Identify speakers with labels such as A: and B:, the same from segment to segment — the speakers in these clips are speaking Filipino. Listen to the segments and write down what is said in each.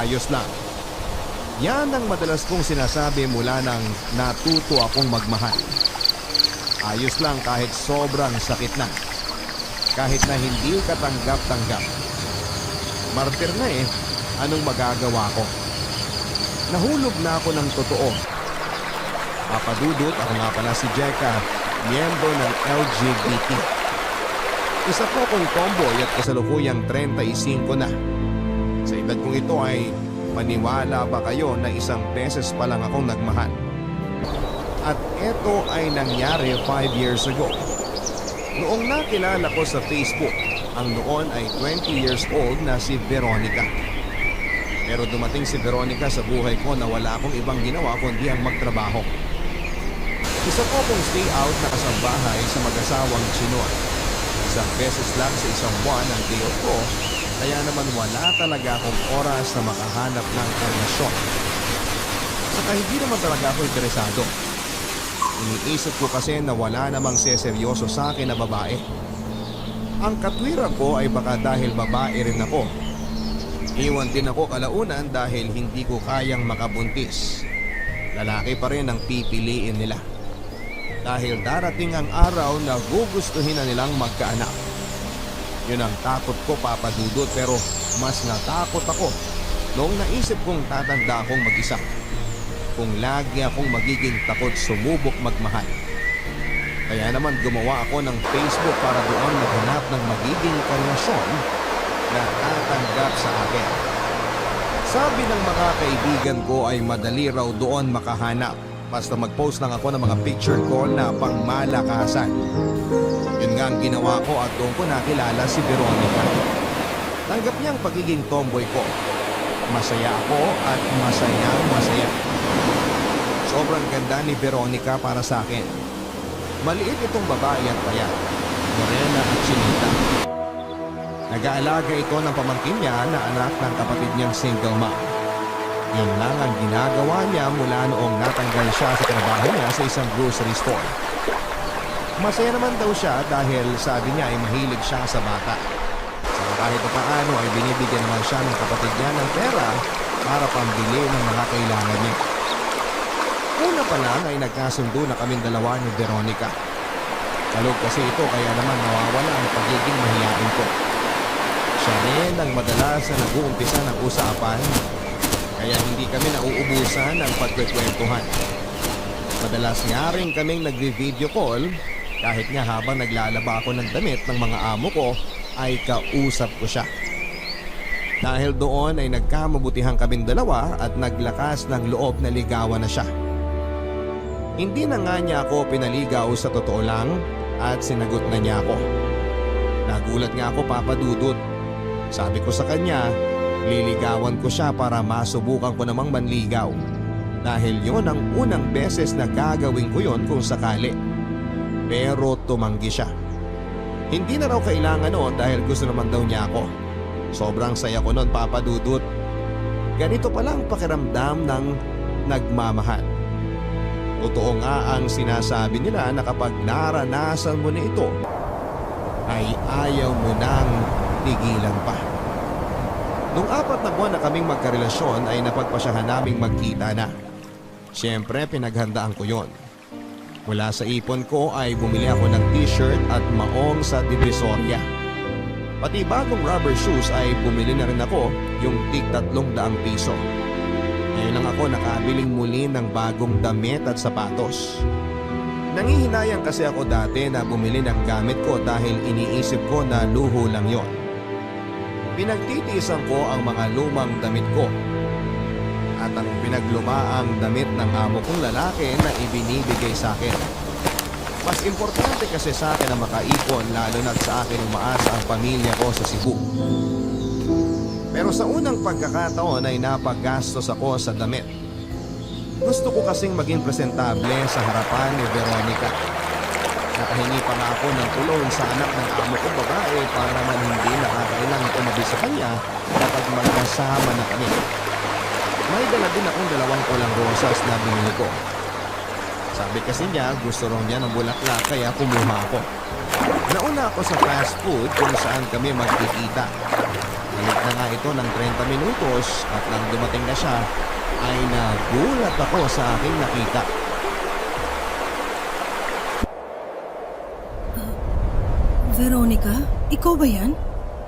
A: ayos lang. Yan ang madalas kong sinasabi mula nang natuto akong magmahal. Ayos lang kahit sobrang sakit na. Kahit na hindi katanggap-tanggap. Martir na eh, anong magagawa ko? Nahulog na ako ng totoo. Papadudot, ako nga pala si Jeka, miyembro ng LGBT. Isa po kong tomboy at kasalukuyang 35 na. Sa edad kong ito ay maniwala ba kayo na isang beses pa lang akong nagmahal? At ito ay nangyari 5 years ago. Noong nakilala ko sa Facebook, ang noon ay 20 years old na si Veronica. Pero dumating si Veronica sa buhay ko na wala akong ibang ginawa kundi ang magtrabaho. Isa po akong stay out na kasambahay sa mag-asawang Chinoy. Isang beses lang sa isang buwan ang day off ko, kaya naman wala talaga akong oras na makahanap ng relasyon. Saka hindi naman talaga ako interesado. Iniisip ko kasi na wala namang seseryoso sa akin na babae. Ang katwiran ko ay baka dahil babae rin ako. Iwan din ako kalaunan dahil hindi ko kayang makabuntis. Lalaki pa rin ang pipiliin nila. Dahil darating ang araw na gugustuhin na nilang magkaanak. Yun ang takot ko, Papa Dudut, pero mas natakot ako noong naisip kong tatanda akong mag-isa. Kung lagi akong magiging takot sumubok magmahal. Kaya naman gumawa ako ng Facebook para doon maghanap ng magiging karelasyon na tatanggap sa akin. Sabi ng mga kaibigan ko ay madali raw doon makahanap. Basta mag-post lang ako ng mga picture ko na pangmalakasan. Yun nga ang ginawa ko at doon ko nakilala si Veronica. Tanggap niya ang pagiging tomboy ko. Masaya ako at masaya. Sobrang ganda ni Veronica para sa akin. Maliit itong babae at payat, morena at chinita. Nag-aalaga ito ng pamangkin niya na anak ng kapatid niyang single mom. Yun lang ang ginagawa niya mula noong natanggal siya sa trabaho niya sa isang grocery store. Masaya naman daw siya dahil sabi niya ay mahilig siya sa bata. Saka kahit paano ay binibigyan naman siya ng kapatid niya ng pera para pambili ng mga kailangan niya. Una pa lang ay nagkasundo na kaming dalawa ni Veronica. Kalog kasi ito kaya naman nawawala ang pagiging mahiyain ko. Siya rin ang madalas na nag-uumpisa ng usapan. Kaya hindi kami nauubusan ng pagkikwentuhan. Madalas nga rin kaming nagvi-video call kahit nga habang naglalaba ako ng damit ng mga amo ko ay kausap ko siya. Dahil doon ay nagkamabutihang kaming dalawa at naglakas ng loob na ligawan na siya. Hindi na nga niya ako pinaligaw sa totoo lang at sinagot na niya ako. Nagulat nga ako, Papa Dudut. Sabi ko sa kanya, liligawan ko siya para masubukan ko namang manligaw. Dahil yon ang unang beses na gagawin ko yon kung sakali. Pero tumanggi siya. Hindi na raw kailangan noon dahil gusto naman daw niya ako. Sobrang saya ko noon, Papa Dudut. Ganito palang pakiramdam ng nagmamahal. Totoo nga ang sinasabi nila na kapag naranasan mo na ito, ay ayaw mo nang tigilan pa. Nung 4 na buwan na kaming magkarelasyon ay napagpasyahan naming magkita na. Siyempre pinaghandaan ko yon. Mula sa ipon ko ay bumili ako ng t-shirt at maong sa Divisoria. Pati bagong rubber shoes ay bumili na rin ako, yung tig 300 piso. Ngayon lang ako nakabiling muli ng bagong damit at sapatos. Nangihinayang kasi ako dati na bumili ng gamit ko dahil iniisip ko na luho lang yon. Pinagtitiisan ko ang mga lumang damit ko at ang pinaglumaang damit ng amo kong lalaki na ibinibigay sa akin. Mas importante kasi sa akin na makaipon lalo na sa akin umaasa ang pamilya ko sa Cebu. Pero sa unang pagkakataon ay napaggastos ako sa damit. Gusto ko kasing maging presentable sa harapan ni Veronica. Nakahingi pa nga ako ng tulong sa anak ng amo kong babae para naman hindi nakakailang tumabi sa kanya kapag magkasama na kami. May dala din akong 2 pulang rosas na binili ko. Sabi kasi niya gusto raw niya ng bulaklak kaya kumuha ako. Nauna ako sa fast food kung saan kami magkikita. Balik na nga ito ng 30 minutos at nang dumating na siya ay nagulat ako sa aking nakita.
B: Veronica, ikaw ba yan?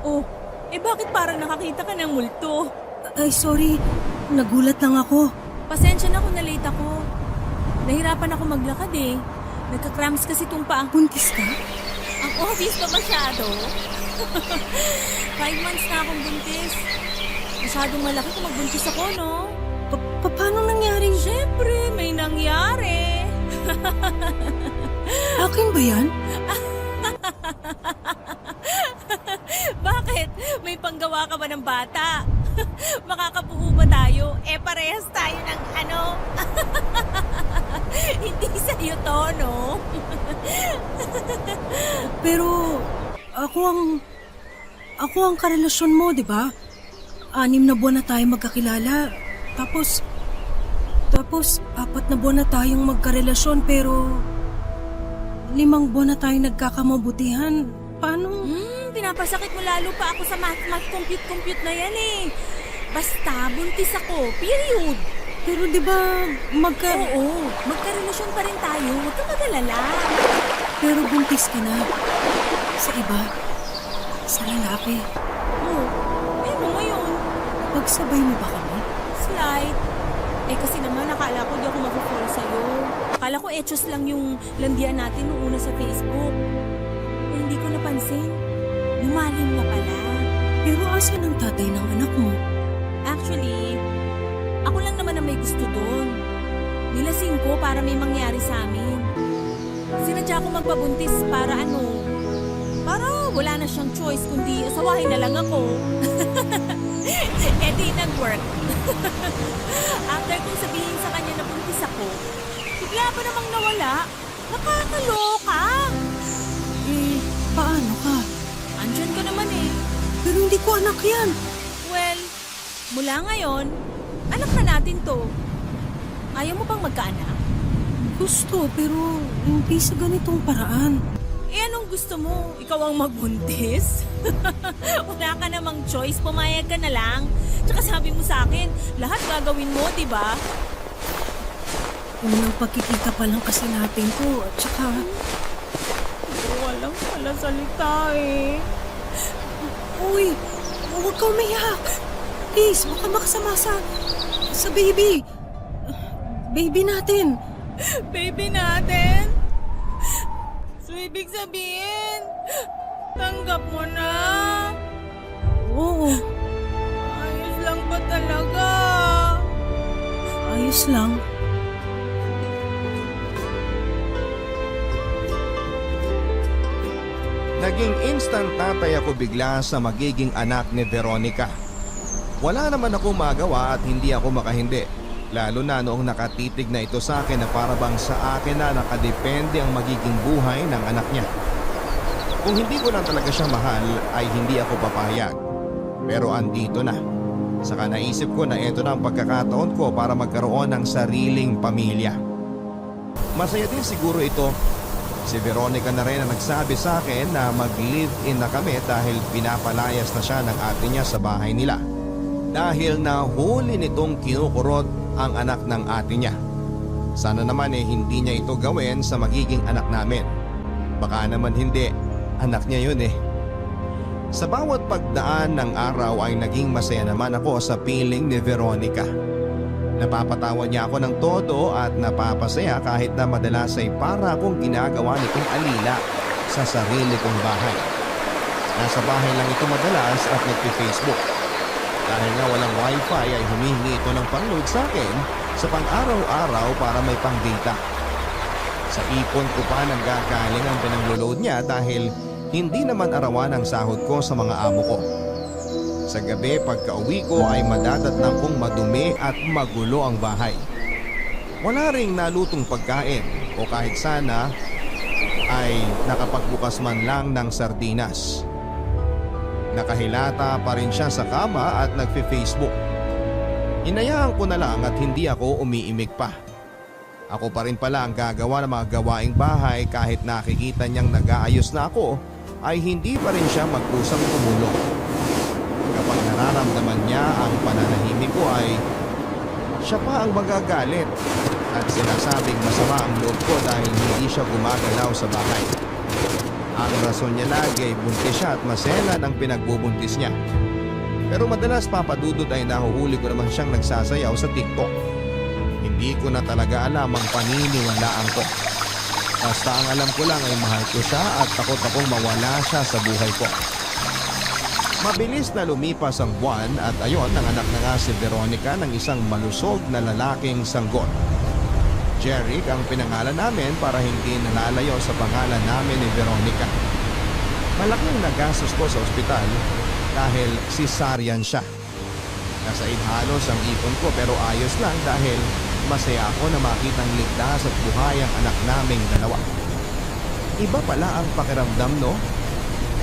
C: Oh, bakit parang nakakita ka ng multo?
B: Ay, sorry. Nagulat lang ako.
C: Pasensya na kung na-late ako. Nahirapan ako maglakad eh. Nagka-cramps kasi itong paa.
B: Buntis ka?
C: Ang obvious pa masyado. 5 months na akong buntis. Masyadong malaki kung magbuntis ako, no?
B: Paano nangyari?
C: Siyempre, may nangyari.
B: Akin ba yan?
C: Bakit? May panggawa ka ba ng bata? Makakabuo ba tayo? Parehas tayo ng ano? Hindi sa'yo to, no?
B: Pero ako ang karelasyon mo, di ba? 6 na buwan na tayong magkakilala. Tapos 4 na buwan na tayong magkarelasyon pero 5 buwan na tayong nagkakamabutihan. Paano?
C: Pinapasakit mo lalo pa ako sa math compute na yan eh. Basta, buntis ako. Period.
B: Pero di ba
C: Oo, magkarelasyon pa rin tayo. Huwag kang mag-alala.
B: Pero buntis ka na. Sa iba. Sa lalaki.
C: Oh, ano ngayon?
B: Pagsabay mo ba kami?
C: Slight. Kasi naman akala ko di ako mag-fall sa'yo. Akala ko etos lang yung landian natin nung una sa Facebook. Hindi ko napansin. Lumalim na pala.
B: Pero asan ang tatay ng anak mo?
C: Actually, ako lang naman ang may gusto doon. Nilasing ko para may mangyari sa amin. Sinadya ko magpabuntis para para wala na siyang choice kundi asawahin na lang ako. Di nag-work. After kong sabihin sa kanya na buntis ako, bigla pa namang nawala. Nakakaloka.
B: Paano ka?
C: Andyan ka naman eh.
B: Pero hindi ko anak yan.
C: Well, mula ngayon, anak na natin to. Ayaw mo bang magkaanak?
B: Gusto, pero hindi sa ganitong paraan.
C: Anong gusto mo? Ikaw ang magbuntis? Wala ka namang choice, pumayag ka na lang. Tsaka sabi mo sa akin, lahat gagawin mo, di ba?
B: Unang pagkikita pa lang kasi natin to, at saka
C: Walang pala salita eh.
B: uy, huwag ka umiyak. Please, baka makasama sa baby. Baby natin.
C: Baby natin? So, ibig sabihin, tanggap mo na.
B: Oo,
C: Ayos lang ba talaga?
B: ayos lang.
A: Naging instant tatay ako bigla sa magiging anak ni Veronica. Wala naman akong magawa at hindi ako makahindi. Lalo na noong nakatitig na ito sa akin na parabang sa akin na nakadepende ang magiging buhay ng anak niya. Kung hindi ko lang talaga siya mahal ay hindi ako papayag. Pero andito na. Saka naisip ko na ito na ang pagkakataon ko para magkaroon ng sariling pamilya. Masaya din siguro ito. Si Veronica na rin ang nagsabi sa akin na mag-live-in na kami dahil pinapalayas na siya ng ate niya sa bahay nila. Dahil nahuli nitong kinukurot ang anak ng ate niya. Sana naman hindi niya ito gawin sa magiging anak namin. Baka naman hindi, anak niya yun eh. Sa bawat pagdaan ng araw ay naging masaya naman ako sa piling ni Veronica. Napapatawa niya ako ng todo at napapasaya kahit na madalas ay para akong ginagawa nitong alila sa sarili kong bahay. Nasa bahay lang ito madalas at nagpi-Facebook. Dahil nga walang wifi ay humihingi ito ng pang-load sa akin sa pang-araw-araw para may pang-data. Sa ipon ko pa nanggagaling ang pinang-load niya dahil hindi naman arawan ang sahod ko sa mga amo ko. Sa gabi pagka-uwi ko ay madadatnang kong madumi at magulo ang bahay. Wala ring nalutong pagkain o kahit sana ay nakapagbukas man lang ng sardinas. Nakahilata pa rin siya sa kama at nagfe-Facebook. Hinayaan ko na lang at hindi ako umiimik pa. Ako pa rin pala ang gagawa ng mga gawaing bahay kahit nakikita niyang nag-aayos na ako ay hindi pa rin siya magkusang tumulong. kapag nararamdaman niya ang pananahimik ko ay siya pa ang magagalit at sinasabing masama ang loob ko dahil hindi siya gumagalaw sa bahay. Ang rason niya lagi ay buntis siya at maselan ang pinagbubuntis niya. Pero madalas papadudot ay nahuhuli ko naman siyang nagsasayaw sa TikTok. Hindi ko na talaga alam ang paniniwalaan ko. Basta ang alam ko lang ay mahal ko siya at takot akong mawala siya sa buhay ko. Mabilis na lumipas ang buwan at ayon nanganak na nga si Veronica ng isang malusog na lalaking sanggol. Jeric ang pinangalan namin para hindi nalalayo sa pangalan namin ni Veronica. Malaking nagastos ko sa ospital dahil cesarean siya. Nasaid halos ang ipon ko pero ayos lang dahil masaya ako na makitang ligtas at buhay ang anak naming dalawa. Iba pala ang pakiramdam, no?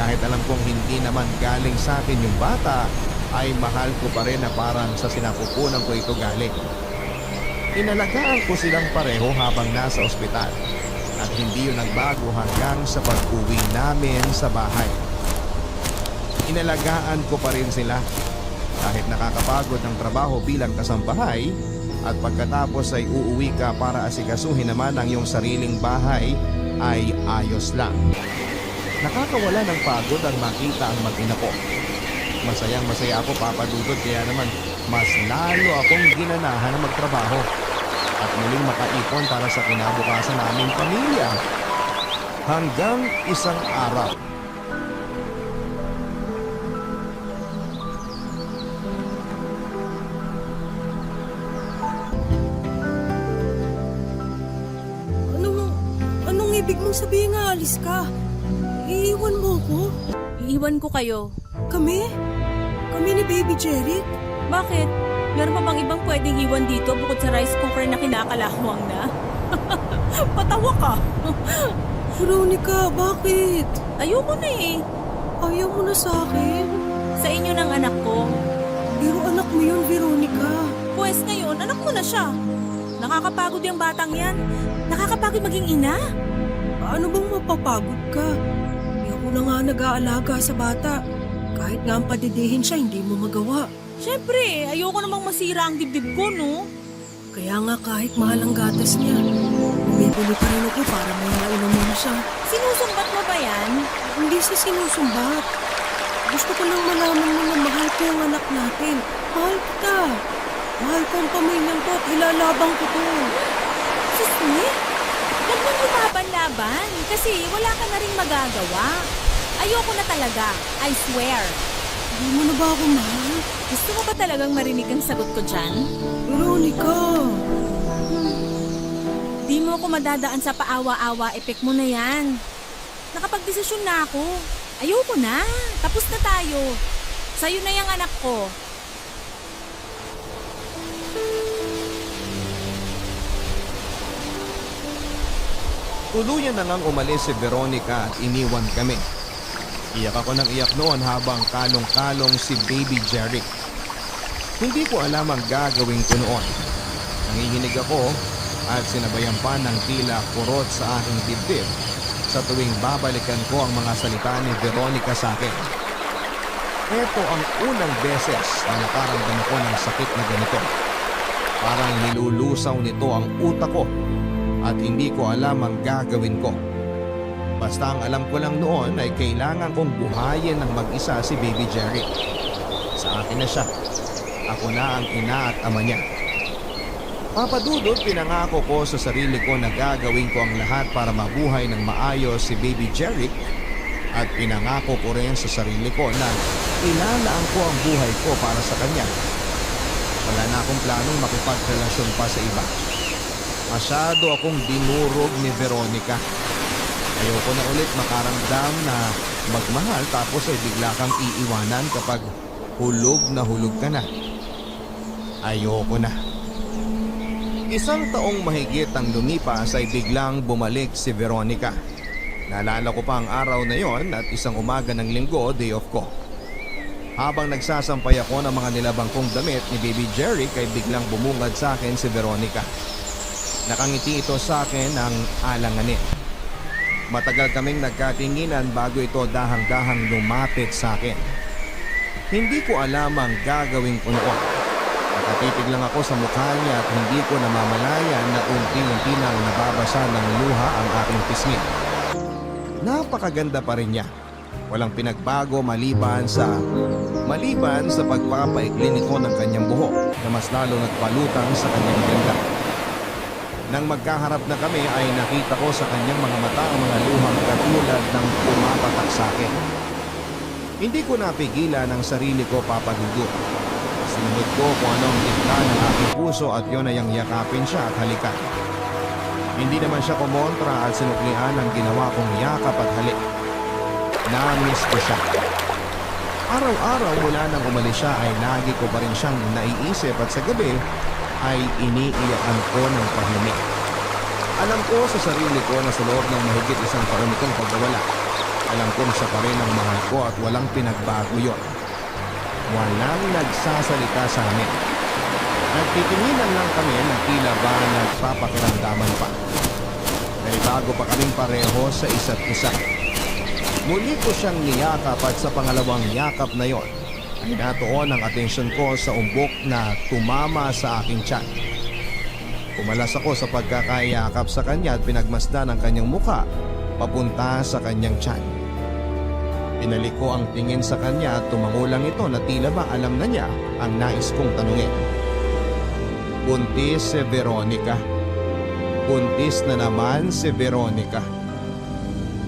A: Kahit alam kong hindi naman galing sa akin yung bata, ay mahal ko pa rin na parang sa sinapupunan ko ito galing. Inalagaan ko silang pareho habang nasa ospital at hindi yun nagbago hanggang sa pag-uwi namin sa bahay. Inalagaan ko pa rin sila kahit nakakapagod ng trabaho bilang kasambahay at pagkatapos ay uuwi ka para asikasuhin naman ang iyong sariling bahay ay ayos lang. Nakakawala ng pagod ang makita ang mag-ina ko. Masayang masaya ako papadudod kaya naman mas lalo akong ginanahan na magtrabaho at muling makaipon para sa kinabukasan naming pamilya. Hanggang isang araw.
B: Anong ibig mong sabihin nga alis ka? Iiwan mo ko?
C: Iiwan ko kayo.
B: Kami? Kami ni Baby Jeric?
C: Bakit? Meron pa bang ibang pwedeng iwan dito bukod sa rice cooker na kinakalawang na? Patawa ka.
B: Veronica, bakit?
C: Ayoko na eh.
B: Ayaw mo na sa akin?
C: Sa inyo ng anak ko.
B: Pero anak mo yun, Veronica.
C: Pwes ngayon, anak mo na siya. Nakakapagod yung batang yan. Nakakapagod maging ina.
B: Paano bang mapapagod ka? Ako na nga nag-aalaga sa bata. Kahit nga ang padidihin siya, hindi mo magawa.
C: Siyempre, ayoko namang masira ang dibdib ko, no?
B: Kaya nga kahit mahal ang gatas niya, bumibili pa rin ako para may mainumin siya.
C: Sinusumbat mo ba yan?
B: Hindi siya sinusumbat. Gusto ko lang malaman mo na mahal ko ang anak natin. Mahal kita. Mahal ko ang pamilyang to at ilalabang ko to.
C: Sus me? Huwag mong lumaban-laban kasi wala ka na rin magagawa. Ayoko na talaga, I swear.
B: Hindi mo na ba ako mahal?
C: Gusto mo ba talagang marinig ang sagot ko dyan?
B: Veronica!
C: Di mo ako madadaan sa paawa-awa, epek mo na yan. Nakapagdesisyon na ako. Ayoko na, tapos na tayo. Sa'yo na yung anak ko.
A: Tuluyan na ngang umalis si Veronica at iniwan kami. Iyak ako ng iyak noon habang kalong-kalong si Baby Jeric. Hindi ko alam ang gagawin ko noon. Nangihinig ako at sinabayan pa ng tila kurot sa aking dibdib sa tuwing babalikan ko ang mga salita ni Veronica sa akin. Ito ang unang beses na nakaramdam ako ng sakit na ganito. Parang nilulusaw nito ang utak ko at hindi ko alam ang gagawin ko. Basta ang alam ko lang noon ay kailangan kong buhayin ng mag-isa si Baby Jeric. Sa akin na siya. Ako na ang ina at ama niya. Papadudod, pinangako ko sa sarili ko na gagawin ko ang lahat para mabuhay ng maayos si Baby Jeric at pinangako ko rin sa sarili ko na ilalaan ko ang buhay ko para sa kanya. Wala na akong planong makipagrelasyon pa sa iba. Masyado akong dinurog ni Veronica. Ayoko na ulit makaramdam na magmahal tapos ay bigla kang iiwanan kapag hulog na hulog ka na. Ayoko na. Isang taong mahigit ang lumipas ay biglang bumalik si Veronica. Naalala ko pa ang araw na yon at isang umaga ng linggo, day off ko. Habang nagsasampay ako ng mga nilabang kong damit ni Baby Jeric ay biglang bumungad sa akin si Veronica. Nakangiti ito sa akin ng alanganin. Matagal kaming nagkatinginan bago ito dahang-dahang lumapit sa akin. Hindi ko alam ang gagawin ko noon. Nakatitig lang ako sa mukha niya at hindi ko namamalayan na unti-unti nang nababasa ng luha ang aking pisngi. Napakaganda pa rin niya. Walang pinagbago maliban sa pagpapaikli nito ng kanyang buhok na mas lalo nagpalutang sa kanyang ganda. Nang magkaharap na kami ay nakita ko sa kanyang mga mata ang mga luhang katulad ng pumapatak sa akin. Hindi ko napigilan ang sarili ko, Papa Dudut. Sinunod ko kung anong dikta ng aking puso at yun ay ang yakapin siya at halikan. Hindi naman siya kumontra at sinuklian ang ginawa kong yakap at halik. Namiss ko siya. Araw-araw mula nang umalis siya ay lagi ko pa rin siyang naiisip at sa gabi ay iniiyakan ko ng tahimik. Alam ko sa sarili ko na sa loob ng mahigit 1 taon itong pagkawala, alam kong siya pa rin ang mahal ko at walang pinagbago yon. Walang nagsasalita sa amin. Nagtitinginan lang kami na tila ba nagpapakiramdaman pa. May bago pa kaming pareho sa isa't isa. Muli ko siyang niyakap at sa pangalawang yakap na yon ay natuon ang atensyon ko sa umbok na tumama sa aking tiyan. Umalas ako sa pagkakayakap sa kanya at pinagmasdan ang kanyang mukha papunta sa kanyang tiyan. Pinalik ko ang tingin sa kanya at tumangulang ito na tila ba alam na niya ang nais kong tanungin. Buntis si Veronica. Buntis na naman si Veronica.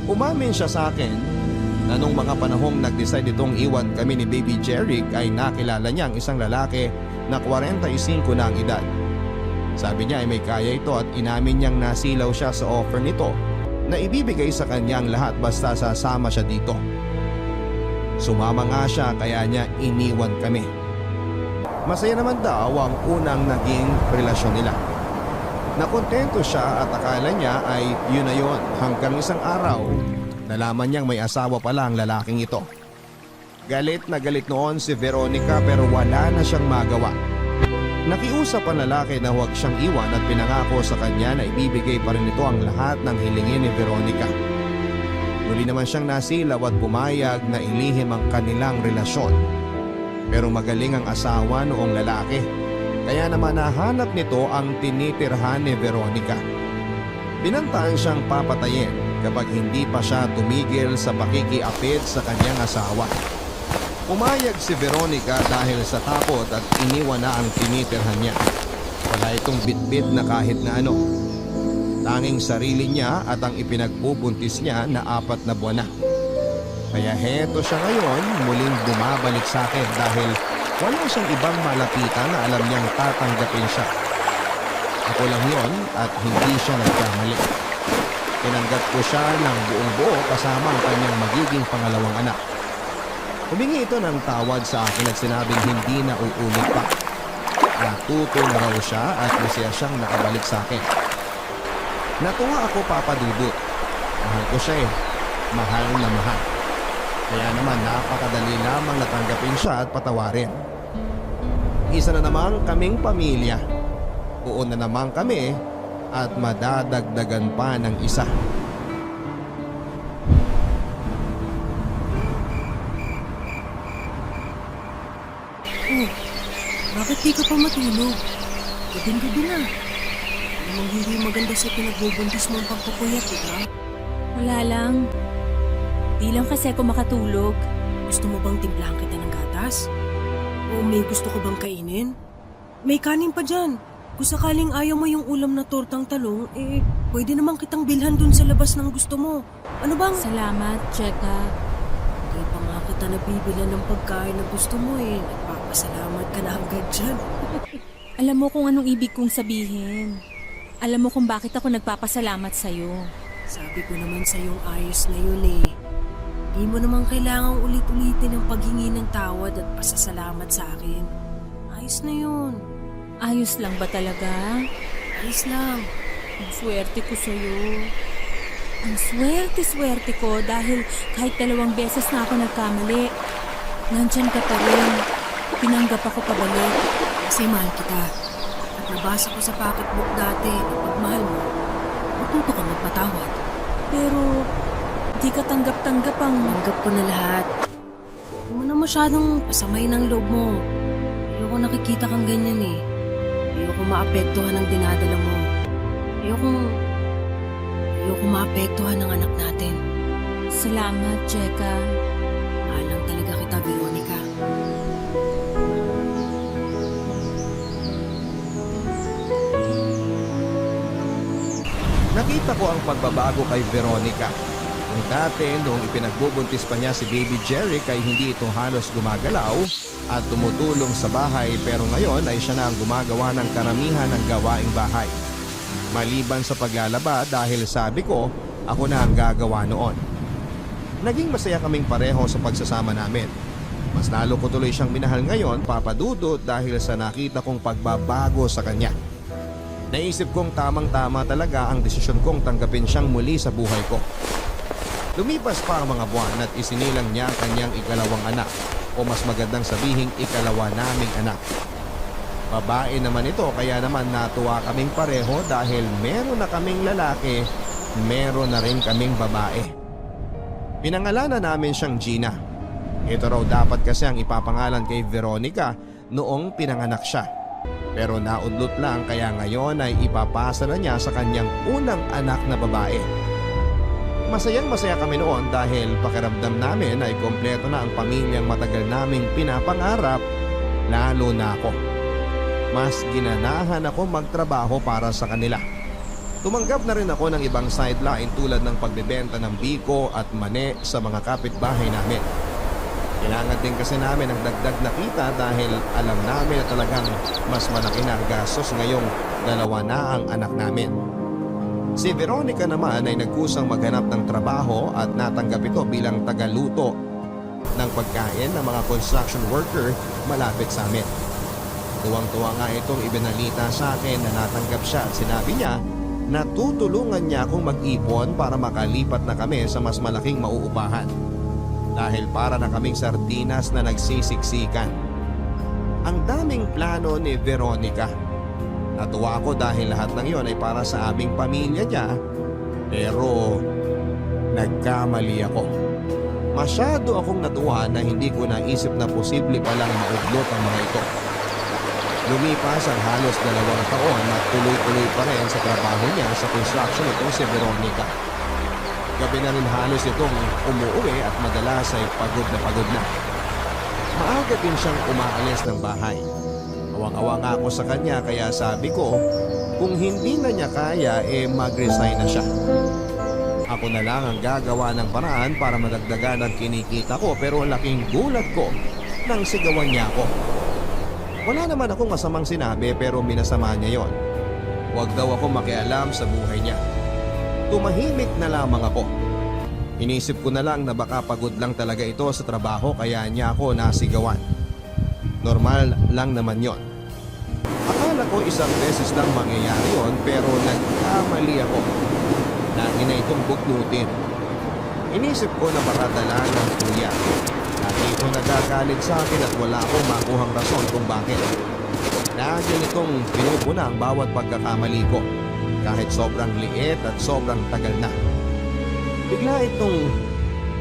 A: Umamin siya sa akin na nung mga panahong nag-decide itong iwan kami ni Baby Jeric ay nakilala niya ang isang lalaki na 45 na ang edad. Sabi niya ay may kaya ito at inamin niyang nasilaw siya sa offer nito na ibibigay sa kanyang lahat basta sasama siya dito. Sumama nga siya kaya niya iniwan kami. Masaya naman daw ang unang naging relasyon nila. Nakontento siya at akala niya ay yun na yun hanggang isang araw nalaman niyang may asawa pala ang lalaking ito. Galit na galit noon si Veronica pero wala na siyang magawa. Nakiusap ang lalaki na huwag siyang iwan at pinangako sa kanya na ibibigay pa rin ito ang lahat ng hilingin ni Veronica. Muli naman siyang nasilaw at pumayag na ilihim ang kanilang relasyon. Pero magaling ang asawa noong lalaki. Kaya naman nahanap nito ang tinitirhan ni Veronica. Binantaan siyang papatayin kapag hindi pa siya tumigil sa pakikiapid sa kanyang asawa. Umayag si Veronica dahil sa takot at iniwan na ang tinitirhan niya. Wala itong bitbit na kahit na ano. Tanging sarili niya at ang ipinagbubuntis niya na 4 na buwan na. Kaya heto siya ngayon muling bumabalik sa akin dahil wala siyang ibang malapitan na alam niyang tatanggapin siya. Ako lang yon at hindi siya nagkamali. Tinanggap ko siya ng buong buo kasama ang kanyang magiging pangalawang anak. Humingi ito ng tawad sa akin at sinabing hindi na uulit pa. Natuto na raw siya at masaya siyang nakabalik sa akin. Natuwa ako, Papa Dudut. Mahal ko siya eh. Mahal na mahal. Kaya naman napakadali lamang natanggapin siya at patawarin. Isa na naman kaming pamilya. Oo na naman kami at madadagdagan pa ng isa.
B: Oh, bakit di ka pa matulog? Gabing-gabi na. Namang hindi maganda sa pinagbubuntis mo ang pagpupuyat, diba?
C: Wala lang. Di lang kasi ako makatulog.
B: Gusto mo bang timplahan kita ng gatas? O may gusto ko bang kainin? May kanin pa dyan. Kung sakaling ayaw mo yung ulam na tortang talong, pwede namang kitang bilhan dun sa labas ng gusto mo. Ano bang?
C: Salamat, Cheka.
B: Di pa nga kita nabibilan ng pagkain na gusto mo eh. Nagpapasalamat ka na agad dyan.
C: Alam mo kung anong ibig kong sabihin. Alam mo kung bakit ako nagpapasalamat sa'yo.
B: Sabi ko naman sa yung ayos na yun eh. Di mo naman kailangang ulit-ulitin ang paghingi ng tawad at pasasalamat sa akin. Ayos na yun.
C: Ayos lang ba talaga?
B: Ayos lang.
C: Ang swerte ko sa'yo. Ang swerte-swerte ko dahil kahit 2 beses na ako nagkamali. Nandyan ka pa rin. Tinanggap ako pabalik.
B: Kasi mahal kita. At nabasa ko sa pocketbook dati na pag mahal mo, matuto ka magpatawad.
C: Pero di ka tanggap-tanggap ang...
B: Tanggap ko na lahat. Huwag mo na masyadong pasamay ng loob mo. Ayoko nakikita kang ganyan eh. Ayoko maapektuhan ang dinadala mo. Ayoko maapektuhan ang anak natin.
C: Salamat, Cheka.
B: Mahal lang talaga kita, Veronica.
A: Nakita ko ang pagbabago kay Veronica. Kung dati noong ipinagbubuntis pa niya si Baby Jerry ay hindi ito halos gumagalaw at tumutulong sa bahay, pero ngayon ay siya na ang gumagawa ng karamihan ng gawaing bahay. Maliban sa paglalaba dahil sabi ko, ako na ang gagawa noon. Naging masaya kaming pareho sa pagsasama namin. Mas lalo ko tuloy siyang minahal ngayon, Papa Dudut, dahil sa nakita kong pagbabago sa kanya. Naisip kong tamang-tama talaga ang desisyon kong tanggapin siyang muli sa buhay ko. Lumipas pa ang mga buwan at isinilang niya ang kanyang ikalawang anak, o mas magandang sabihing ikalawa naming anak. Babae naman ito, kaya naman natuwa kaming pareho dahil meron na kaming lalaki, meron na rin kaming babae. Pinangalanan namin siyang Gina. Ito raw dapat kasi ang ipapangalan kay Veronica noong pinanganak siya. Pero naudlot lang, kaya ngayon ay ipapasa na niya sa kanyang unang anak na babae. Masayang-masaya kami noon dahil pakiramdam namin ay kompleto na ang pamilyang matagal naming pinapangarap, lalo na ako. Mas ginanahan ako magtrabaho para sa kanila. Tumanggap na rin ako ng ibang sideline tulad ng pagbebenta ng biko at mane sa mga kapitbahay namin. Kailangan din kasi namin ng dagdag na kita dahil alam namin na talagang mas malaki na ang gastos ngayong dalawa na ang anak namin. Si Veronica naman ay nagkusang maghanap ng trabaho at natanggap ito bilang tagaluto ng pagkain ng mga construction worker malapit sa amin. Tuwang-tuwa nga itong ibinalita sa akin na natanggap siya at sinabi niya na tutulungan niya akong mag-ipon para makalipat na kami sa mas malaking mauupahan. Dahil para na kaming sardinas na nagsisiksikan. Ang daming plano ni Veronica. Natuwa ako dahil lahat ng iyon ay para sa aming pamilya niya. Pero nagkamali ako. Masyado akong natuwa na hindi ko naisip na posible palang maudlot ang mga ito. Lumipas ang halos 2 taon at tuloy-tuloy pa rin sa trabaho niya sa construction itong si Veronica. Gabi na rin halos itong umuwi at madalas ay pagod na. Maaga din siyang umaalis ng bahay. Awang-awa nga ako sa kanya, kaya sabi ko kung hindi na niya kaya mag-resign na siya. Ako na lang ang gagawa ng paraan para madagdagan ang kinikita ko, pero laking gulat ko nang sigawan niya ako. Wala naman akong masamang sinabi pero minasama niya yon. Huwag daw ako makialam sa buhay niya. Tumahimik na lamang ako. Inisip ko na lang na baka pagod lang talaga ito sa trabaho kaya niya ako nasigawan. Normal lang naman yon. Akala ko isang beses lang mangyayari yon, pero nagkamali ako. Lagi na itong buknutin. Inisip ko na baka dala ng kuya. Lagi ito nagagalit sa akin at wala akong makuhang rason kung bakit. Lagi nitong pinupuna ang bawat pagkakamali ko. Kahit sobrang liit at sobrang tagal na. Bigla itong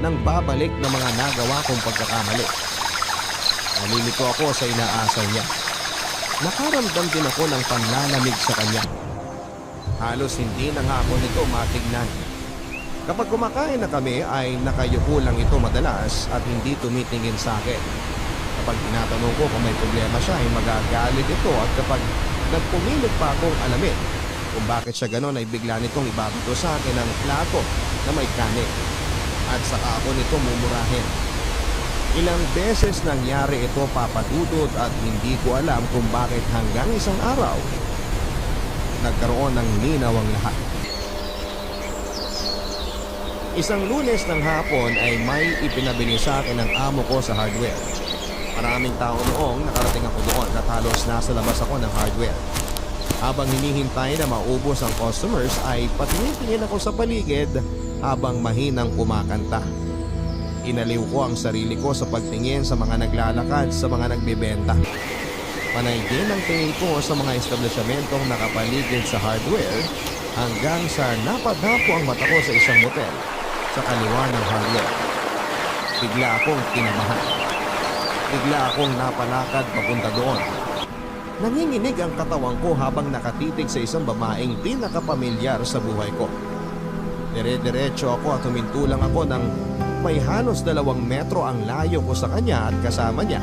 A: nang babalik ng mga nagawa kong pagkakamali. Nalilito ako sa inaasal niya. Nakaramdam din ako ng panlalamig sa kanya. Halos hindi na nga ako nito matignan. Kapag kumakain na kami ay nakayuko lang ito madalas at hindi tumitingin sa akin. Kapag tinatanong ko kung may problema siya ay magagalit ito, at kapag nagpumilit pa akong alamin kung bakit siya ganon ay bigla nitong ibabato sa akin ang plato na may kanin at saka ako nito mumurahin. Ilang beses nangyari ito, Papa Dudut, at hindi ko alam kung bakit hanggang isang araw nagkaroon ng linaw ang lahat. Isang Lunes ng hapon ay may ipinabili sa akin ng amo ko sa hardware. Maraming tao noong nakarating ako doon at halos nasa labas ako ng hardware. Habang hinihintay na maubos ang customers ay patingin-tingin ako sa paligid habang mahinang kumakanta. Inaliw ko ang sarili ko sa pagtingin sa mga naglalakad, sa mga nagbebenta. Panay din ang tingin ko sa mga establisyamentong nakapaligid sa hardware hanggang sa napadapo ang mata ko sa isang motel sa kaliwa ng hardware. Bigla akong kinabahan. bigla akong napalakad papunta doon. Nanginginig ang katawan ko habang nakatitig sa isang babaeng pinakapamilyar sa buhay ko. Dire-diretso ako at huminto lang ako ng may halos 2 metro ang layo ko sa kanya at kasama niya.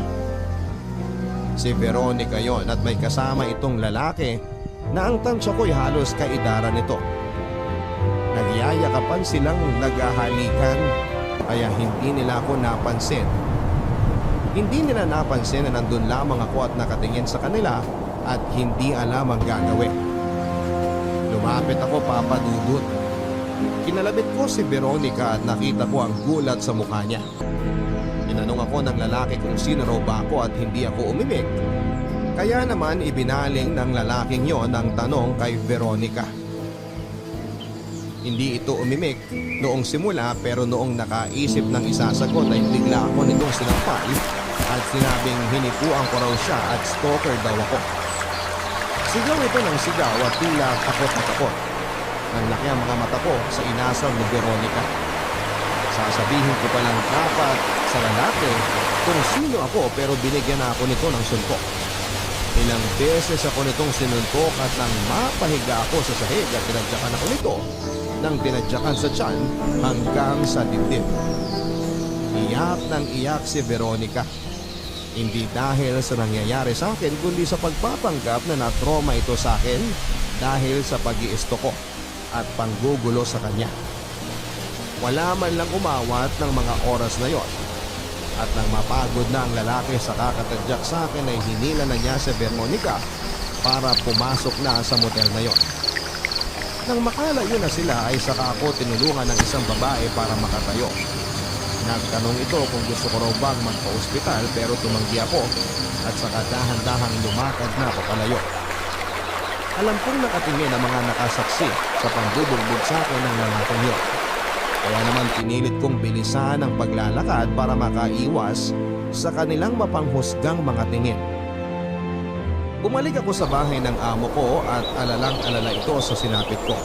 A: Si Veronica yon at may kasama itong lalaki na ang tansya ko'y halos kaedara nito. Nagyayakapan silang naghahalikan kaya hindi nila ako napansin. Hindi nila napansin na nandun lamang ako at nakatingin sa kanila at hindi alam ang gagawin. Lumapit ako papadudot. Kinalabit ko si Veronica at nakita ko ang gulat sa mukha niya. Tinanong ako ng lalaki kung sino raw ba ako at hindi ako umimik. Kaya naman ibinaling ng lalaking yon ang tanong kay Veronica. Hindi ito umimik noong simula pero noong nakaisip ng isasagot ay bigla ako nitong sinampal at sinabing hinipuan ko raw siya at stalker daw ako. Sigaw ito ng sigaw at tila takot na takot. Nanlaki ang mga mata ko sa inasal ni Veronica. Sasabihin ko palang dapat sa lalaki kung sino ako pero binigyan na ako nito ng suntok. Ilang beses ako nitong sinuntok at nang mapahiga ako sa sahig at tinadyakan ako nito nang tinadyakan sa tiyan hanggang sa dibdib. Iyak ng iyak si Veronica. Hindi dahil sa nangyayari sa akin kundi sa pagpapanggap na na-trauma ito sa akin dahil sa pag-iisto ko at panggugulo sa kanya. Wala man lang umawat ng mga oras na yon. At nang mapagod na ang lalaki sa kakatadyak sa akin ay hinila na niya si Veronica para pumasok na sa motel na yon. Nang makalayo na sila ay saka ako tinulungan ng isang babae para makatayo. Nagtanong ito kung gusto ko raw bang magpa-ospital pero tumanggi ako at saka dahan-dahang lumakad na papalayo. Alam kong nakatingin ang mga nakasaksi sa pangbubugbog sa akin ng lalaking yon. Kaya naman pinilit kong bilisan ang paglalakad para makaiwas sa kanilang mapanghusgang mga tingin. Bumalik ako sa bahay ng amo ko at alalang-alala ito sa sinapit ko.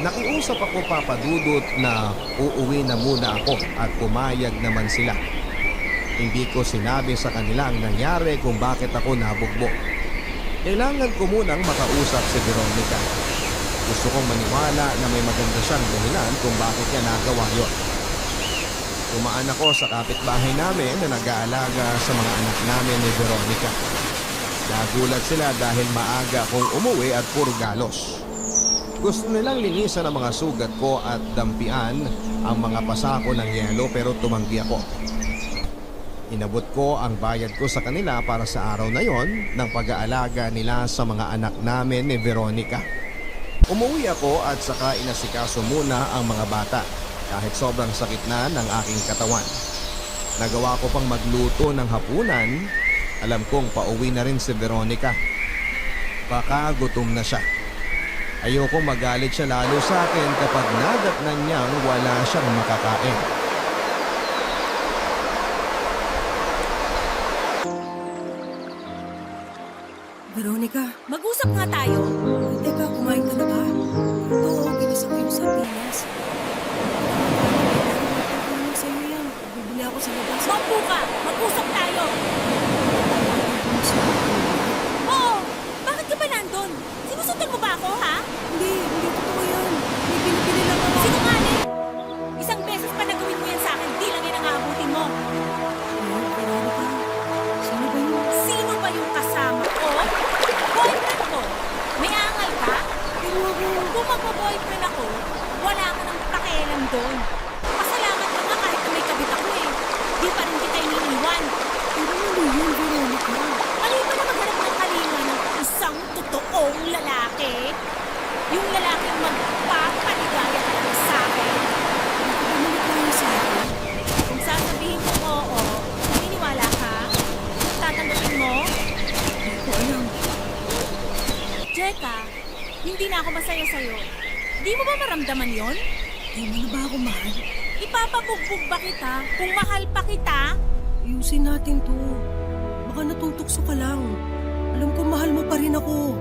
A: Nakiusap ako papadudot na uuwi na muna ako at pumayag naman sila. Hindi ko sinabi sa kanila ang nangyari kung bakit ako nabugbog. Kailangan ko munang makausap si Veronica. Gusto kong maniwala na may maganda siyang dahilan kung bakit niya nagawa yon. Tumaan ako sa kapitbahay namin na nag-aalaga sa mga anak namin ni Veronica. Nagulat sila dahil maaga akong umuwi at puro galos. Gusto nilang linisan ang mga sugat ko at dampian ang mga pasako ng yelo pero tumanggi ako. Inabot ko ang bayad ko sa kanila para sa araw na yon ng pag-aalaga nila sa mga anak namin ni Veronica. Umuwi ako at saka inasikaso muna ang mga bata kahit sobrang sakit na ng aking katawan. Nagawa ko pang magluto ng hapunan. Alam kong pauwi na rin si Veronica. Baka gutom na siya. Ayokong magalit siya lalo sa akin kapag nadatnan niyang wala siyang makakain.
B: Veronica,
C: Mag-usap nga tayo.
B: teka, kumain ka na ba? Ito, ginisa ko yung sardinas. Ano sa'yo yan? Bibili ako sa labas.
C: Mampu ka! Mag-usap tayo! Oo! Bakit ka ba nandun? Sinusundan mo ba ako, ha?
B: Hindi totoo yan. May binibili lang ako.
C: Sinungaling! Isang beses pa nagawin mo yan sa akin, di lang yan ang aabutin mo.
B: Veronica, sino ba yun?
C: Sino ba yung kasama ko? Boyfriend ko! May angal ka?
B: Pero ako,
C: Kung magpa-boyfriend ako, wala ka nang pakialam doon. Pasalamat ka nga kahit na may kabit ako eh. Di pa rin kita iniiwan.
B: pero ano yun, Veronica?
C: Ano ba na maghanap ng kalinga ng isang totoong lalaki? Yung lalaking magpapaligaya ka lang sa akin.
B: Bumalik tayo sa akin.
C: Kung sasabihin ko oo, naniniwala ka? Tatanggapin mo?
B: Hindi ko alam.
C: Jeka, hindi na ako masaya sa'yo. Di mo ba maramdaman yon?
B: Di mo na ba ako mahal?
C: Ipapabugbog ba kita kung mahal pa kita?
B: Ayusin natin to. Baka natutokso ka lang. Alam ko mahal mo pa rin ako.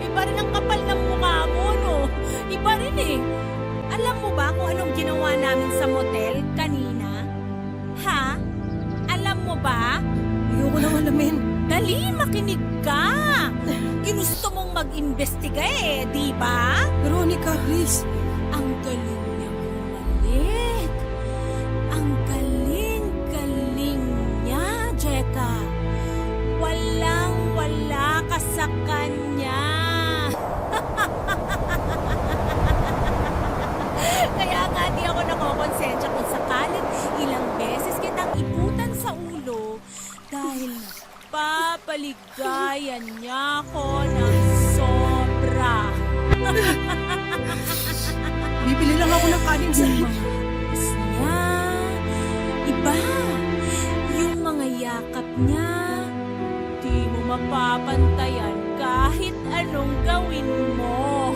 C: Iba rin ang kapal ng mukha mo, no? Iba rin eh. Alam mo ba kung anong ginawa namin sa motel kanina? Julie, makinig ka. Ginusto mong mag-imbestiga di ba?
B: Veronica, please.
C: Ang galing niyang humalik. Ang galing-galing niya, Jeka. Walang-wala ka sa kanya. Kaya nga di ako nakokonsensya kung sakaling ilang beses kitang iputan sa ulo dahil napapaligayan niya ako ng sobra.
B: Bibili lang ako ng kanin sa
C: Yung mga kiss niya, iba. Yung mga yakap niya, di mo mapapantayan kahit anong gawin mo.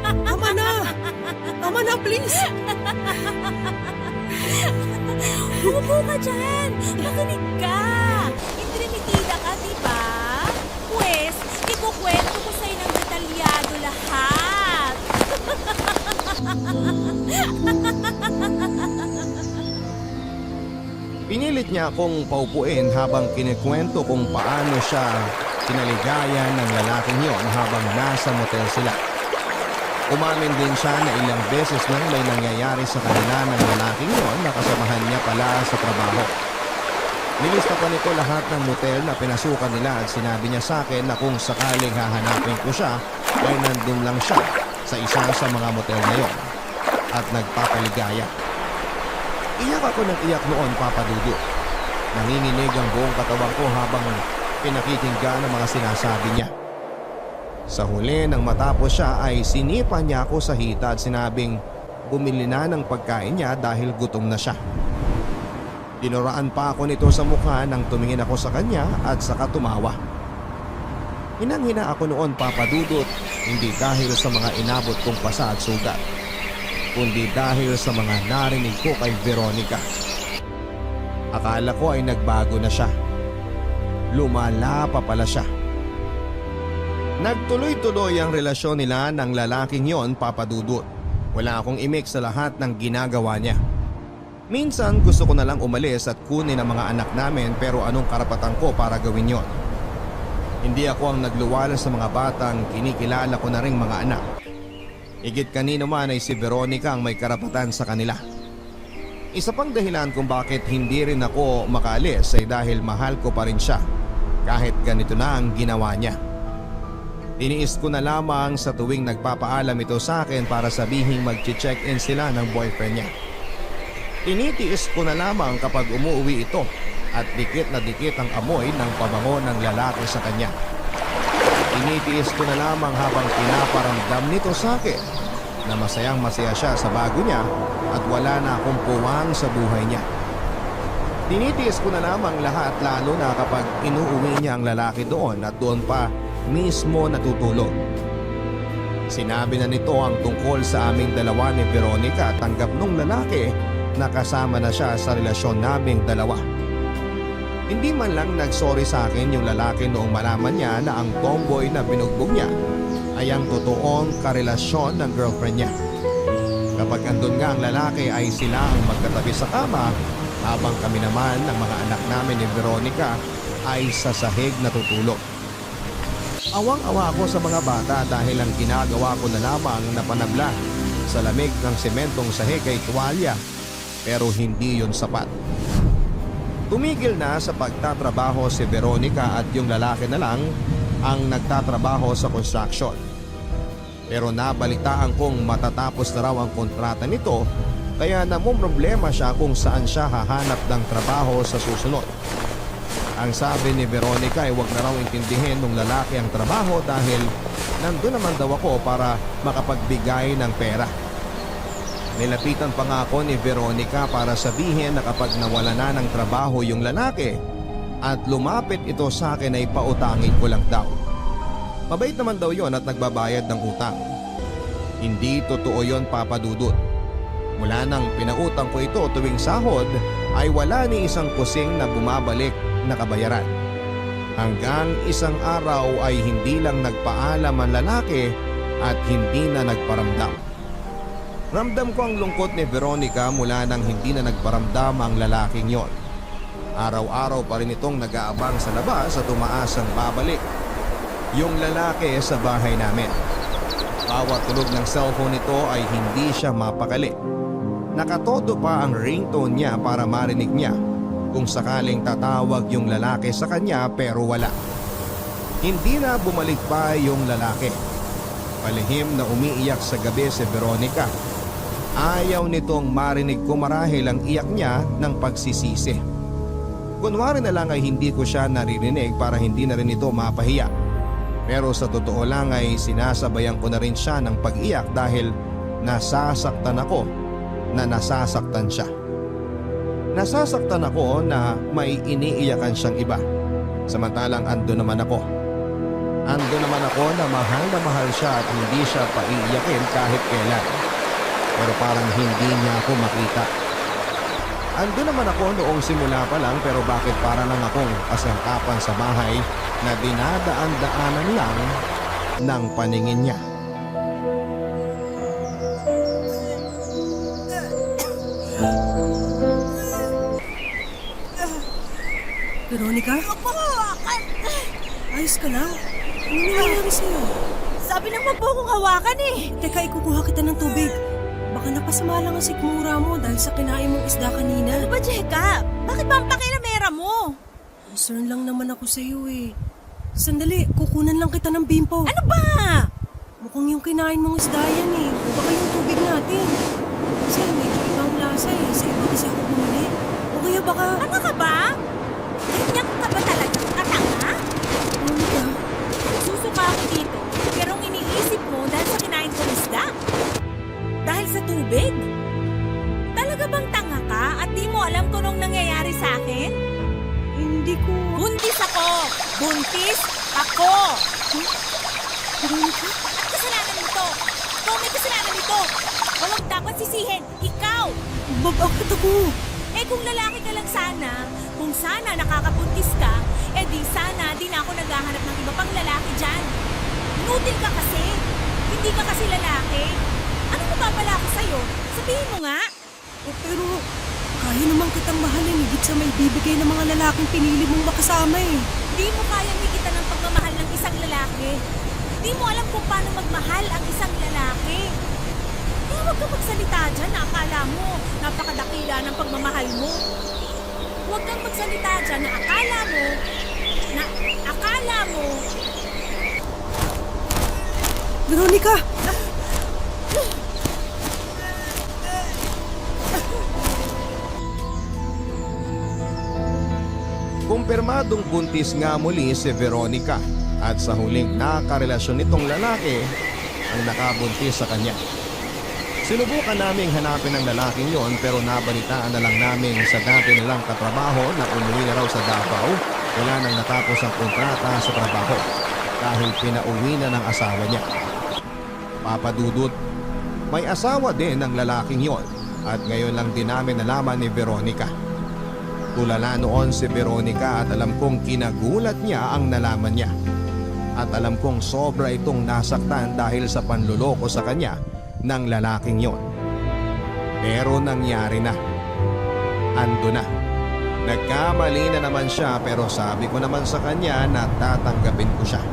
B: Tama na! Tama na, please!
C: Umupo ka dyan! Makinig ka! Intrimitida ka, di ba? Pwes, ikukwento ko sa'yo ng detalyado lahat.
A: Pinilit niya akong paupuin habang kinikwento kung paano siya kinaligayan ng lalaking yon habang nasa motel sila. Umamin din siya na ilang beses nang may nangyayari sa kanila ng lalaking yon na kasamahan niya pala sa trabaho. Nilista pa nito lahat ng motel na pinasukan nila at sinabi niya sa akin na kung sakaling hahanapin ko siya ay nandun lang siya sa isa sa mga motel na yon at nagpapaligaya. Iyak ako ng iyak noon, Papa Dudu. Nanginginig ang buong katawan ko habang pinakikinggan ang mga sinasabi niya. Sa huli nang matapos siya ay sinipa niya ako sa hita at sinabing bumili na ng pagkain niya dahil gutom na siya. Dinuraan pa ako nito sa mukha nang tumingin ako sa kanya at saka tumawa. Hinang-hina ako noon, Papa Dudut, hindi dahil sa mga inabot kong pasa at sugat, kundi dahil sa mga narinig ko kay Veronica. Akala ko ay nagbago na siya. Lumala pa pala siya. Nagtuloy-tuloy ang relasyon nila ng lalaking yon, Papa Dudut. Wala akong imik sa lahat ng ginagawa niya. Minsan gusto ko na lang umalis at kunin ang mga anak namin, pero anong karapatan ko para gawin yon? Hindi ako ang nagluwala sa mga batang kinikilala ko na ring mga anak. Higit kanino man ay si Veronica ang may karapatan sa kanila. Isa pang dahilan kung bakit hindi rin ako makaalis ay dahil mahal ko pa rin siya kahit ganito na ang ginawa niya. Tiniis ko na lamang sa tuwing nagpapaalam ito sa akin para sabihing mag-check-in sila ng boyfriend niya. Tinitiis ko na lamang kapag umuwi ito at dikit na dikit ang amoy ng pabango ng lalaki sa kanya. Tinitiis ko na lamang habang pinaparamdam nito sa akin na masayang masaya siya sa bago niya at wala na akong puwang sa buhay niya. Tinitiis ko na lamang lahat, lalo na kapag inuuwi niya ang lalaki doon at doon pa mismo natutulog. Sinabi na nito ang tungkol sa aming dalawa ni Veronica at tanggap nung lalaki na kasama na siya sa relasyon naming dalawa. Hindi man lang nagsorry sa akin yung lalaki noong malaman niya na ang tomboy na binugbog niya ay ang totoong karelasyon ng girlfriend niya. Kapag andun nga ang lalaki ay sila ang magkatabi sa kama habang kami naman ang mga anak namin ni Veronica ay sa sahig natutulog. Awang-awa ako sa mga bata dahil ang ginagawa ko na lamang na panabla sa lamig ng sementong sahig ay tuwalya, pero hindi yon sapat. Tumigil na sa pagtatrabaho si Veronica at yung lalaki na lang ang nagtatrabaho sa construction. Pero nabalitaan kong matatapos na raw ang kontrata nito, kaya namumroblema siya kung saan siya hahanap ng trabaho sa susunod. Ang sabi ni Veronica ay huwag na raw intindihin ng lalaki ang trabaho dahil nandun naman daw ako para makapagbigay ng pera. Nilapitan pa nga ako ni Veronica para sabihin na kapag nawala na ng trabaho yung lalaki at lumapit ito sa akin ay pautangin ko lang daw. Mabait naman daw yon at nagbabayad ng utang. Hindi totoo yon, Papa Dudut. Mula nang pinautang ko ito tuwing sahod ay wala ni isang kusing na bumabalik na kabayaran. Hanggang isang araw ay hindi lang nagpaalam ang lalaki at hindi na nagparamdam. Ramdam ko ang lungkot ni Veronica mula nang hindi na nagparamdam ang lalaking yon. Araw-araw pa rin itong nag-aabang sa labas at umaasang babalik. Yung lalaki sa bahay namin. Bawat tulog ng cellphone nito ay hindi siya mapakali. Nakatodo pa ang ringtone niya para marinig niya kung sakaling tatawag yung lalaki sa kanya pero wala. Hindi na bumalik pa yung lalaki. Palihim na umiiyak sa gabi si Veronica. Ayaw nitong marinig ko marahil ang iyak niya ng pagsisisi. Kunwari na lang ay hindi ko siya naririnig para hindi na rin ito mapahiya. Pero sa totoo lang ay sinasabayan ko na rin siya ng pag-iyak dahil nasasaktan ako na nasasaktan siya. Nasasaktan ako na may iniiyakan siyang iba. Samantalang ando naman ako. Ando naman ako na mahal siya at hindi siya paiiyakin kahit kailan. Pero parang hindi niya ako makita. Ando naman ako noong simula pa lang pero bakit para lang akong kasangkapan sa bahay na dinadaan-daanan lang ng paningin niya.
B: Veronica? Ayos ka lang? Ano nangyayari sa'yo?
C: Sabi lang wag mo akong hawakan eh.
B: Teka, ikukuha kita ng tubig. Baka napasama lang ang sikmura mo dahil sa kinain mong isda kanina.
C: Ano ba, Jeka? Bakit ba ang pakilamera mo?
B: Concern lang naman ako sa'yo eh. Sandali, kukunan lang kita ng bimpo.
C: Ano ba?
B: Mukhang yung kinain mong isda yan eh. O baka yung tubig natin. Kasi medyo ibang lasa eh. Sa iba kasi ako bumili. O kaya baka...
C: Ano ka ba? Ganyan ka ba talaga? Katanga?
B: Veronica,
C: Susuka ako dito, pero ang iniisip mo dahil sa kinain kong isda? Dahil sa tubig? Talaga bang tanga ka at di mo alam kung anong nangyayari sa akin?
B: hindi ko...
C: Buntis ako! Buntis ako!
B: Veronica?
C: At kasalanan mo to! Ikaw may kasalanan nito! Walang dapat sisihin! Ikaw!
B: Bakit ako?
C: Eh kung lalaki ka lang sana, kung sana nakakabuntis ka, eh di sana di na ako naghahanap ng iba pang lalaki dyan. Inutil ka kasi. Hindi ka kasi lalaki. Anong mapapala ako sa'yo? Sabihin mo nga.
B: Pero kaya naman kitang mahalin higit sa may bibigay ng mga lalaking pinili mong makasama eh.
C: Di mo kayang higitan ng pagmamahal ng isang lalaki. Di mo alam kung paano magmahal ang isang lalaki. Kaya huwag kang magsalita dyan na akala mo napakadakila ng pagmamahal mo. Huwag kang magsalita dyan na akala mo
B: Veronica!
A: Kumpirmadong buntis nga muli si Veronica at sa huling nakarelasyon nitong lalaki ang nakabuntis sa kanya. Sinubukan naming hanapin ang lalaking yon pero nabalitaan na lang namin sa dati nilang katrabaho na umuwi na raw sa Davao. Wala nang natapos ang kontrata sa trabaho dahil pinauwi na ng asawa niya. Papadudot, may asawa din ang lalaking yon at ngayon lang din namin nalaman ni Veronica. Tulala noon si Veronica at alam kong kinagulat niya ang nalaman niya. At alam kong sobra itong nasaktan dahil sa panluloko sa kanya ng lalaking yon. Pero nangyari na. Ando na. Nagkamali na naman siya pero sabi ko naman sa kanya na tatanggapin ko siya.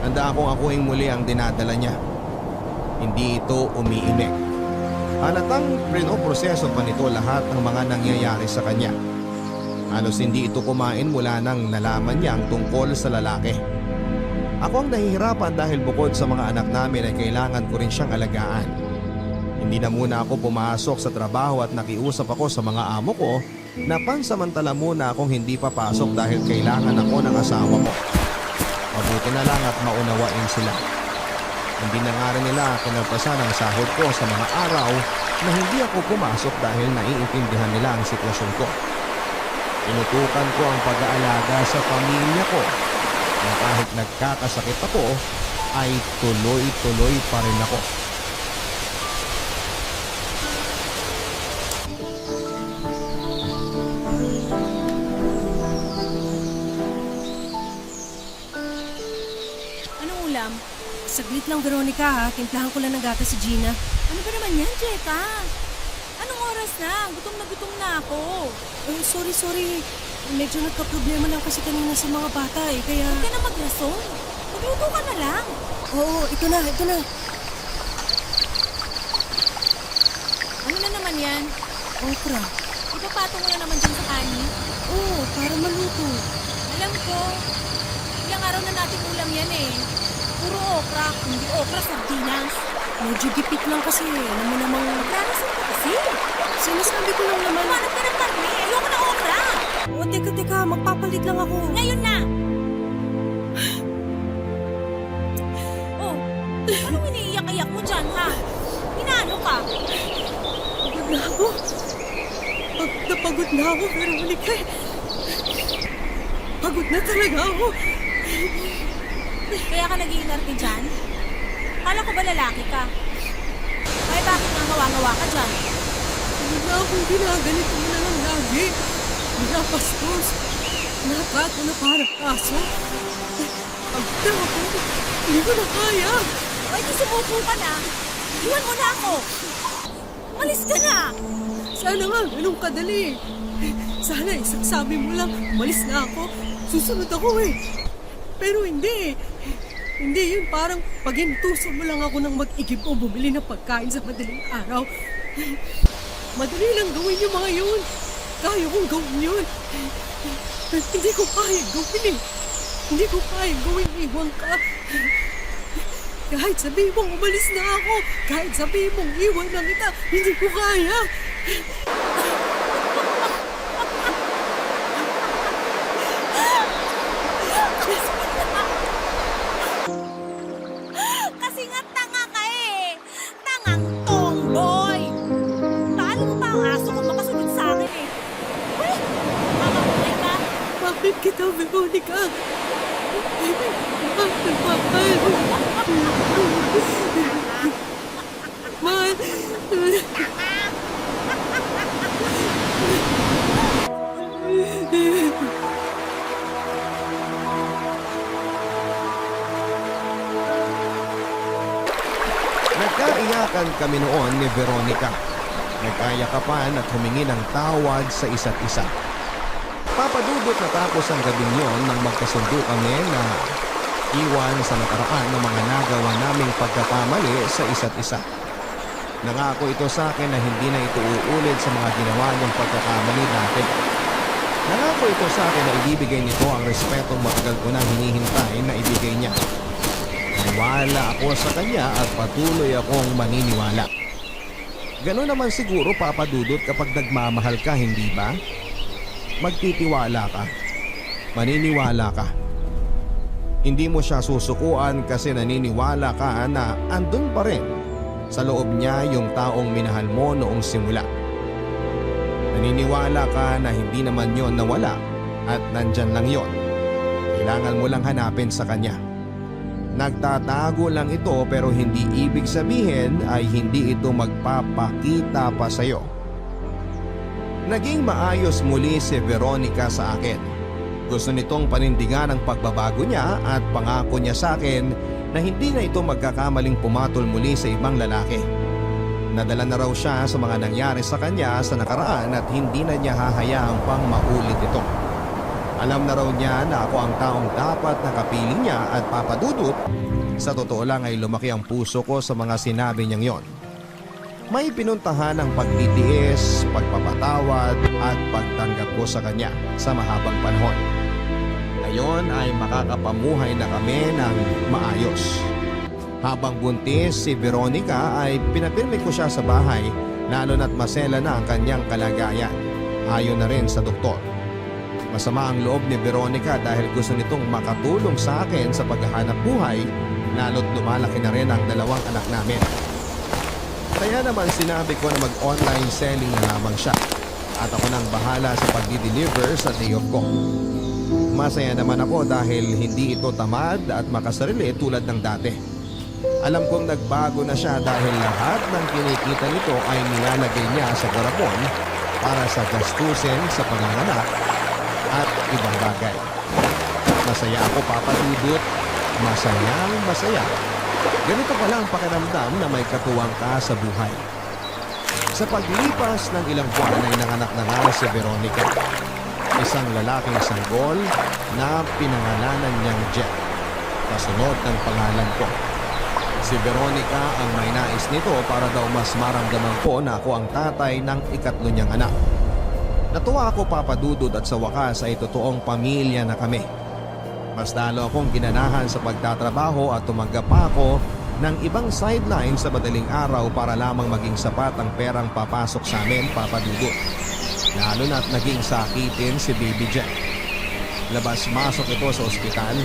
A: Handa akong akuing muli ang dinadala niya. Hindi ito umiimik. Halatang pinoproseso pa nito lahat ng mga nangyayari sa kanya. Halos hindi ito kumain mula nang nalaman niya ang tungkol sa lalaki. Ako ang nahihirapan dahil bukod sa mga anak namin ay kailangan ko rin siyang alagaan. Hindi na muna ako pumasok sa trabaho at nakiusap ako sa mga amo ko na pansamantala muna akong hindi papasok dahil kailangan ako ng asawa ko. Mabuti na lang at maunawain sila. Hindi na nga rin nila kinalpasan ang sahod ko sa mga araw na hindi ako pumasok dahil naiintindihan nila ang sitwasyon ko. Tinutukan ko ang pag-aalaga sa pamilya ko na kahit nagkakasakit ako ay tuloy-tuloy pa rin ako.
C: Anong ulam?
B: Saglit lang Veronica ha, timplahan ko lang ng gatas si Gina.
C: Ano ba naman yan, Jeka? Anong oras na? Gutom na ako.
B: Sorry. Medyo nagka-problema lang kasi kanina sa mga bata eh, kaya...
C: Huwag ka na maglason. Magluto ka na lang.
B: Oo, ito na.
C: Ano na naman yan?
B: Okra.
C: Ipapatong mo na naman dyan sa kanin.
B: Oo, para maluto.
C: Alam ko, ilang araw na natin ulam yan eh. Puro okra, hindi okra sardinas.
B: Medyo gipit lang kasi eh. Alam mo namang...
C: Maglalason ka kasi.
B: Sinasabi ko lang naman...
C: Tumanap ka ng karne. Ayoko na okra.
B: O, teka, magpapalit lang ako.
C: Ngayon na. Oh, anong iniiyak-iyak mo dyan ha? Inaano ka?
B: Pagod na ako. Napagod na ako, Veronica. Pagod na talaga ako.
C: Kaya ka nag-iinarte dyan? Kala ko ba lalaki ka? Ay bakit nga ngawa-ngawa ka dyan?
B: Pagod na akong ginaganito mo na lang lagi. Pinapastos. Natrato na parang aso. Pagod na ako. Hindi ko na kaya.
C: Ay di sumuko ka na. Iwan mo na ako. Malis ka na.
B: Sana nga, ganun kadali. Sana isagsabi mo lang, umalis na ako. Susunod ako eh. Pero hindi. Hindi yun, parang pagintusan mo lang ako ng mag-igib o bumili ng pagkain sa madaling araw. Madali lang gawin yung mga yun. Kaya kong gawin yun. Hindi ko kaya gawin eh. Hindi ko kaya gawin iwan ka. Kahit sabihin mong umalis na ako, kahit sabihin mong iwan na kita, hindi ko kaya.
C: Kasi nga tanga ka eh. Tangang tomboy. Paano mo pa ang aso kung makasunod sa akin eh? Uy, mamamatay ka.
B: Bakit kita, Veronica? Mahal.
A: Nagkaiyakan kami noon ni Veronica. Nagkayakapan at humingi ng tawad sa isa't isa. Papadudot natapos ang gabing yon nang magkasundo kami na iwan sa nakaraan ng mga nagawa naming pagkakamali sa isa't isa. Nangako ito sa akin na hindi na ito uulit sa mga ginawa niyang pagkakamali natin. Nangako ito sa akin na ibibigay nito ang respetong matagal ko nang hinihintay na ibigay niya. Maniwala ako sa kanya at patuloy akong maniniwala. Ganoon naman siguro, Papa Dudut, kapag nagmamahal ka, hindi ba? Magtitiwala ka. Maniniwala ka. Hindi mo siya susukuan kasi naniniwala ka na andun pa rin sa loob niya yung taong minahal mo noong simula. Naniniwala ka na hindi naman yon nawala at nandyan lang yon. Kailangan mo lang hanapin sa kanya. Nagtatago lang ito pero hindi ibig sabihin ay hindi ito magpapakita pa sa'yo. Naging maayos muli si Veronica sa akin. Gusto nitong panindigan ang pagbabago niya at pangako niya sa akin na hindi na ito magkakamaling pumatol muli sa ibang lalaki. Nadala na raw siya sa mga nangyari sa kanya sa nakaraan at hindi na niya hahayaang pang maulit ito. Alam na raw niya na ako ang taong dapat na kapiling niya at papadudot. Sa totoo lang ay lumaki ang puso ko sa mga sinabi niyang yon. May pinuntahan ang pagtitiis, pagpapatawad at pagtanggap ko sa kanya sa mahabang panahon. Ngayon ay makakapamuhay na kami ng maayos. Habang buntis si Veronica ay pinapirmi ko siya sa bahay lalo na't masela na ang kanyang kalagayan. Ayon na rin sa doktor. Masama ang loob ni Veronica dahil gusto nitong makatulong sa akin sa paghahanap buhay lalo't lumalaki na rin ang dalawang anak namin. Kaya naman sinabi ko na mag-online selling na lamang siya at ako nang bahala sa pag-deliver sa day off ko. Masaya naman ako dahil hindi ito tamad at makasarili tulad ng dati. Alam kong nagbago na siya dahil lahat ng kinikita nito ay nilalagay niya sa garapon para sa gastusin sa panganganak at ibang bagay. Masaya ako, Papa Dudut. Masayang masaya. Ganito pala ang pakiramdam na may katuwang ka sa buhay. Sa paglipas ng ilang buwan ay nanganak na nga si Veronica. isang lalaking sanggol na pinangalanan niyang Jet. Kasunod ng pangalan ko. Si Veronica ang may nais nito para daw mas maramdaman ko na ako ang tatay ng ikatlo niyang anak. Natuwa ako, Papa Dudut, at sa wakas ay totoong pamilya na kami. Mas lalo akong ginanahan sa pagtatrabaho at tumanggap pa ako ng ibang sideline sa madaling araw para lamang maging sapat ang perang papasok sa amin, Papa Dudut. Lalo na't naging sakitin si Baby Jet. Labas-masok ito sa ospital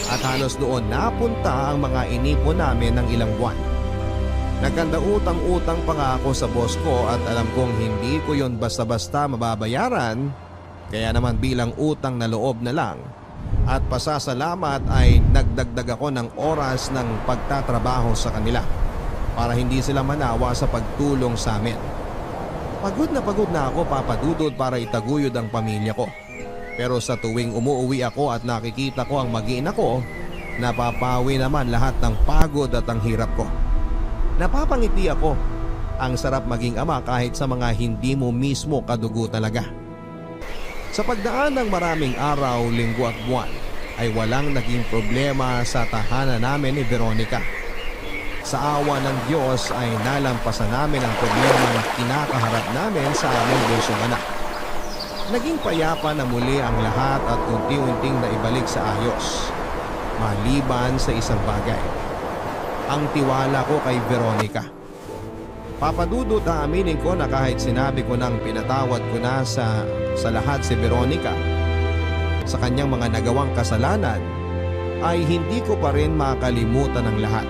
A: at halos doon napunta ang mga inipon namin ng ilang buwan. Nagkanda utang-utang pa nga ako sa boss ko at alam kong hindi ko yon basta-basta mababayaran, kaya naman bilang utang na loob na lang at pasasalamat ay nagdagdag ako ng oras ng pagtatrabaho sa kanila para hindi sila manawa sa pagtulong sa amin. Pagod na ako, Papa Dudut, para itaguyod ang pamilya ko. Pero sa tuwing umuwi ako at nakikita ko ang mag-iina ko, napapawi naman lahat ng pagod at ang hirap ko. Napapangiti ako. Ang sarap maging ama kahit sa mga hindi mo mismo kadugo talaga. Sa pagdaan ng maraming araw, linggo at buwan, ay walang naging problema sa tahanan namin ni Veronica. Sa awa ng Diyos ay nalampasan namin ang problema na kinakaharap namin sa aming bunsong anak. Naging payapa na muli ang lahat at unti-unting naibalik sa ayos. Maliban sa isang bagay. Ang tiwala ko kay Veronica. Papa Dudut, aaminin ko na kahit sinabi ko nang pinatawad ko na sa lahat si Veronica sa kanyang mga nagawang kasalanan, ay hindi ko pa rin makalimutan ang lahat.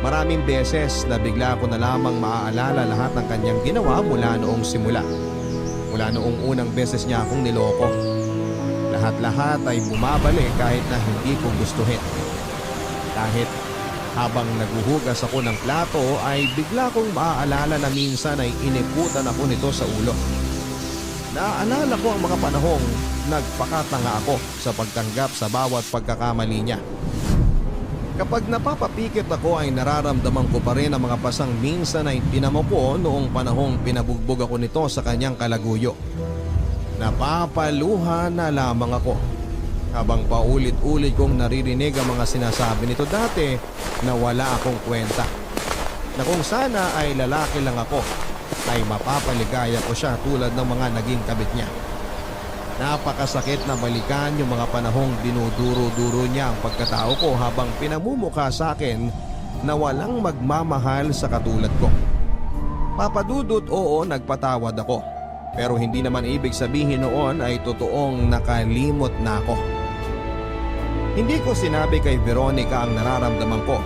A: Maraming beses na bigla ko na lamang maaalala lahat ng kanyang ginawa mula noong simula. Mula noong unang beses niya akong niloko. Lahat-lahat ay bumabalik kahit na hindi ko gustuhin. Kahit habang naguhugas ako ng plato ay bigla kong maaalala na minsan ay iniputan ako nito sa ulo. Naaalala ko ang mga panahong nagpakatanga ako sa pagtanggap sa bawat pagkakamali niya. Kapag napapapikit ako ay nararamdaman ko pa rin ang mga pasang minsan ay tinamo ko noong panahong pinabugbog ako nito sa kanyang kalaguyo. Napapaluha na lamang ako habang paulit-ulit kong naririnig ang mga sinasabi nito dati na wala akong kwenta. Na kung sana ay lalaki lang ako ay mapapaligaya ko siya tulad ng mga naging kabit niya. Napakasakit na balikan yung mga panahong dinuduro-duro niya ang pagkatao ko habang pinamumukha sa akin na walang magmamahal sa katulad ko. Papa Dudut, oo, nagpatawad ako. Pero hindi naman ibig sabihin noon ay totoong nakalimot na ako. Hindi ko sinabi kay Veronica ang nararamdaman ko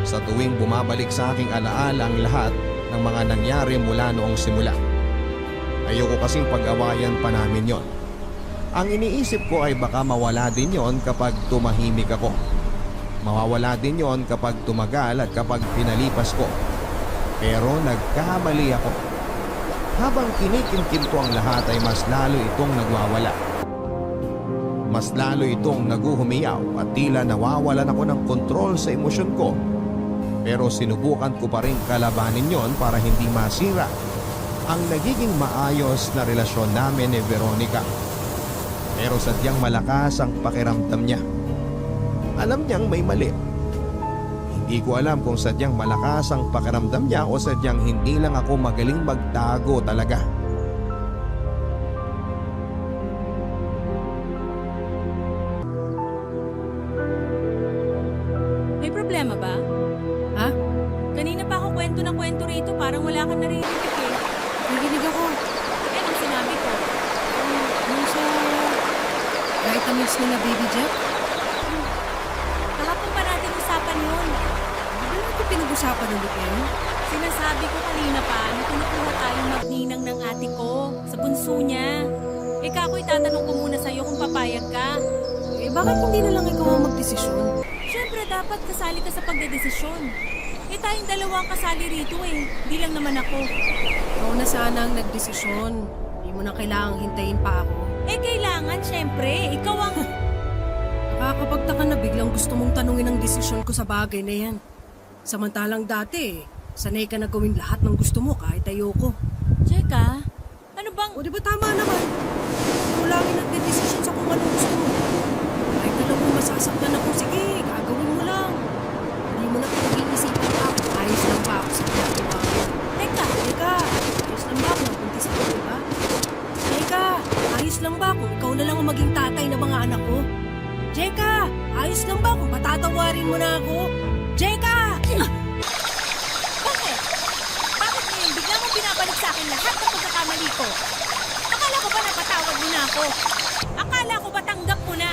A: sa tuwing bumabalik sa aking alaala ang lahat ng mga nangyari mula noong simula. Ayoko kasing pag-awayan pa namin yon. Ang iniisip ko ay baka mawala din yon kapag tumahimik ako. Mawawala din yon kapag tumagal at kapag pinalipas ko. Pero nagkamali ako. Habang kinikimkim ko ang lahat ay mas lalo itong nagwawala. Mas lalo itong naguhumiyaw at tila nawawalan ako ng kontrol sa emosyon ko. Pero sinubukan ko pa rin kalabanin yon para hindi masira ang nagiging maayos na relasyon namin ni Veronica. Pero sadyang malakas ang pakiramdam niya. Alam niyang may mali. Hindi ko alam kung sadyang malakas ang pakiramdam niya o sadyang hindi lang ako magaling magtago talaga.
C: May problema ba?
B: Ha?
C: Kanina pa ako kwento ng kwento rito, parang wala kang narinig eh.
B: Naginig ako.
C: Anong sinabi ko?
B: Yung sa vitamins nila, Baby Jet?
C: Kahapon pa natin usapan yun.
B: Hindi natin pinag-usapan ulit yun.
C: Sinasabi ko kanina pa na kinukuha tayong magninang ng ate ko sa bunso niya. Ako'y tatanong ko muna sa'yo kung papayag ka.
B: Bakit hindi na lang ikaw ang magdesisyon?
C: Siyempre dapat kasali ka sa pagdedesisyon. Tayong dalawa ang kasali rito eh. Di lang naman ako.
B: Ikaw na sana ang nagdesisyon. Hindi mo na kailangang hintayin pa ako.
C: Kailangan siyempre. Ikaw ang...
B: Nakakapagtaka na biglang gusto mong tanungin ang desisyon ko sa bagay na yan. Samantalang dati, sanay ka na gawin lahat ng gusto mo kahit ayoko.
C: Cheka, ano bang...
B: O di ba tama naman? Ikaw lagi nagdedesisyon sa kung ano gusto mo. Kahit alam mo masasaktan ako, sige, gagawin mo lang. Hindi mo na pinag-iisipan pa. Ayos lang ba ako sa ginagawa ko?
C: Teka,
B: Ayos lang ba ako napunti sa iyo, ba? Jeka, ayos lang ba kung ikaw na lang ang maging tatay ng mga anak ko? Jeka, ayos lang ba kung patatawarin mo na ako? Jeka!
C: bakit? Bakit ngayon bigla mo binabalik sa akin lahat ng pagkakamali ko? Akala ko ba napatawad mo na ako? Akala ko ba tanggap mo na?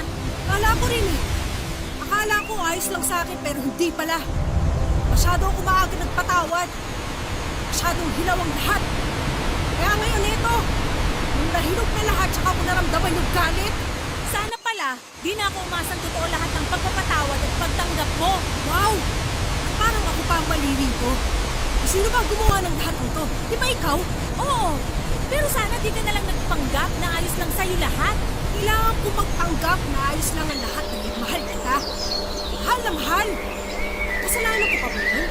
B: Akala ko rin eh. Akala ko ayos lang sa akin pero hindi pala. Masyado ako maaga nagpatawad. Masyadong hilaw ang lahat. Kaya ngayon ito, nung nahinog na lahat tsaka ko naramdaman yung galit.
C: Sana pala, di na ako umasang totoo lahat ng pagpapatawad at pagtanggap mo.
B: Wow! Parang ako pa ang mali rito. Sino ba gumawa ng lahat nito? Di ba ikaw?
C: Oo, pero sana di ka na lang nagpanggap na ayos lang sa'yo lahat.
B: Kailangan ko magpanggap na ayos lang ang lahat dahil mahal kita. Mahal na mahal. Kasalanan ko pa ba yun?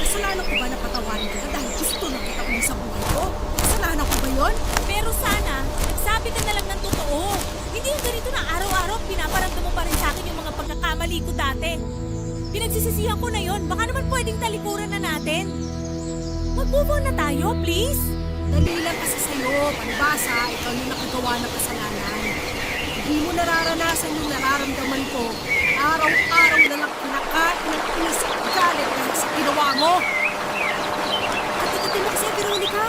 B: Kasalanan ko ba na patawarin kita dahil gusto na kita uli sa buhay ko? Kasalanan ko ba yun?
C: Pero sana, nagsabi ka na lang ng totoo. Hindi yung ganito na araw-araw pinaparamdam mo pa rin sa akin yung mga pagkakamali ko dati. Pinagsisisihan ko na yon. Baka naman pwedeng talikuran na natin. Mag-move on na tayo, please.
B: Dali lang kasi sa'yo, palibasa, ikaw yung nakagawa ng kasalanan. Hindi mo nararanasan yung nararamdaman ko. Araw-araw na lang kinakain ng inis at galit dahil sa ginawa mo. Kati-kati mo kasi, Veronica.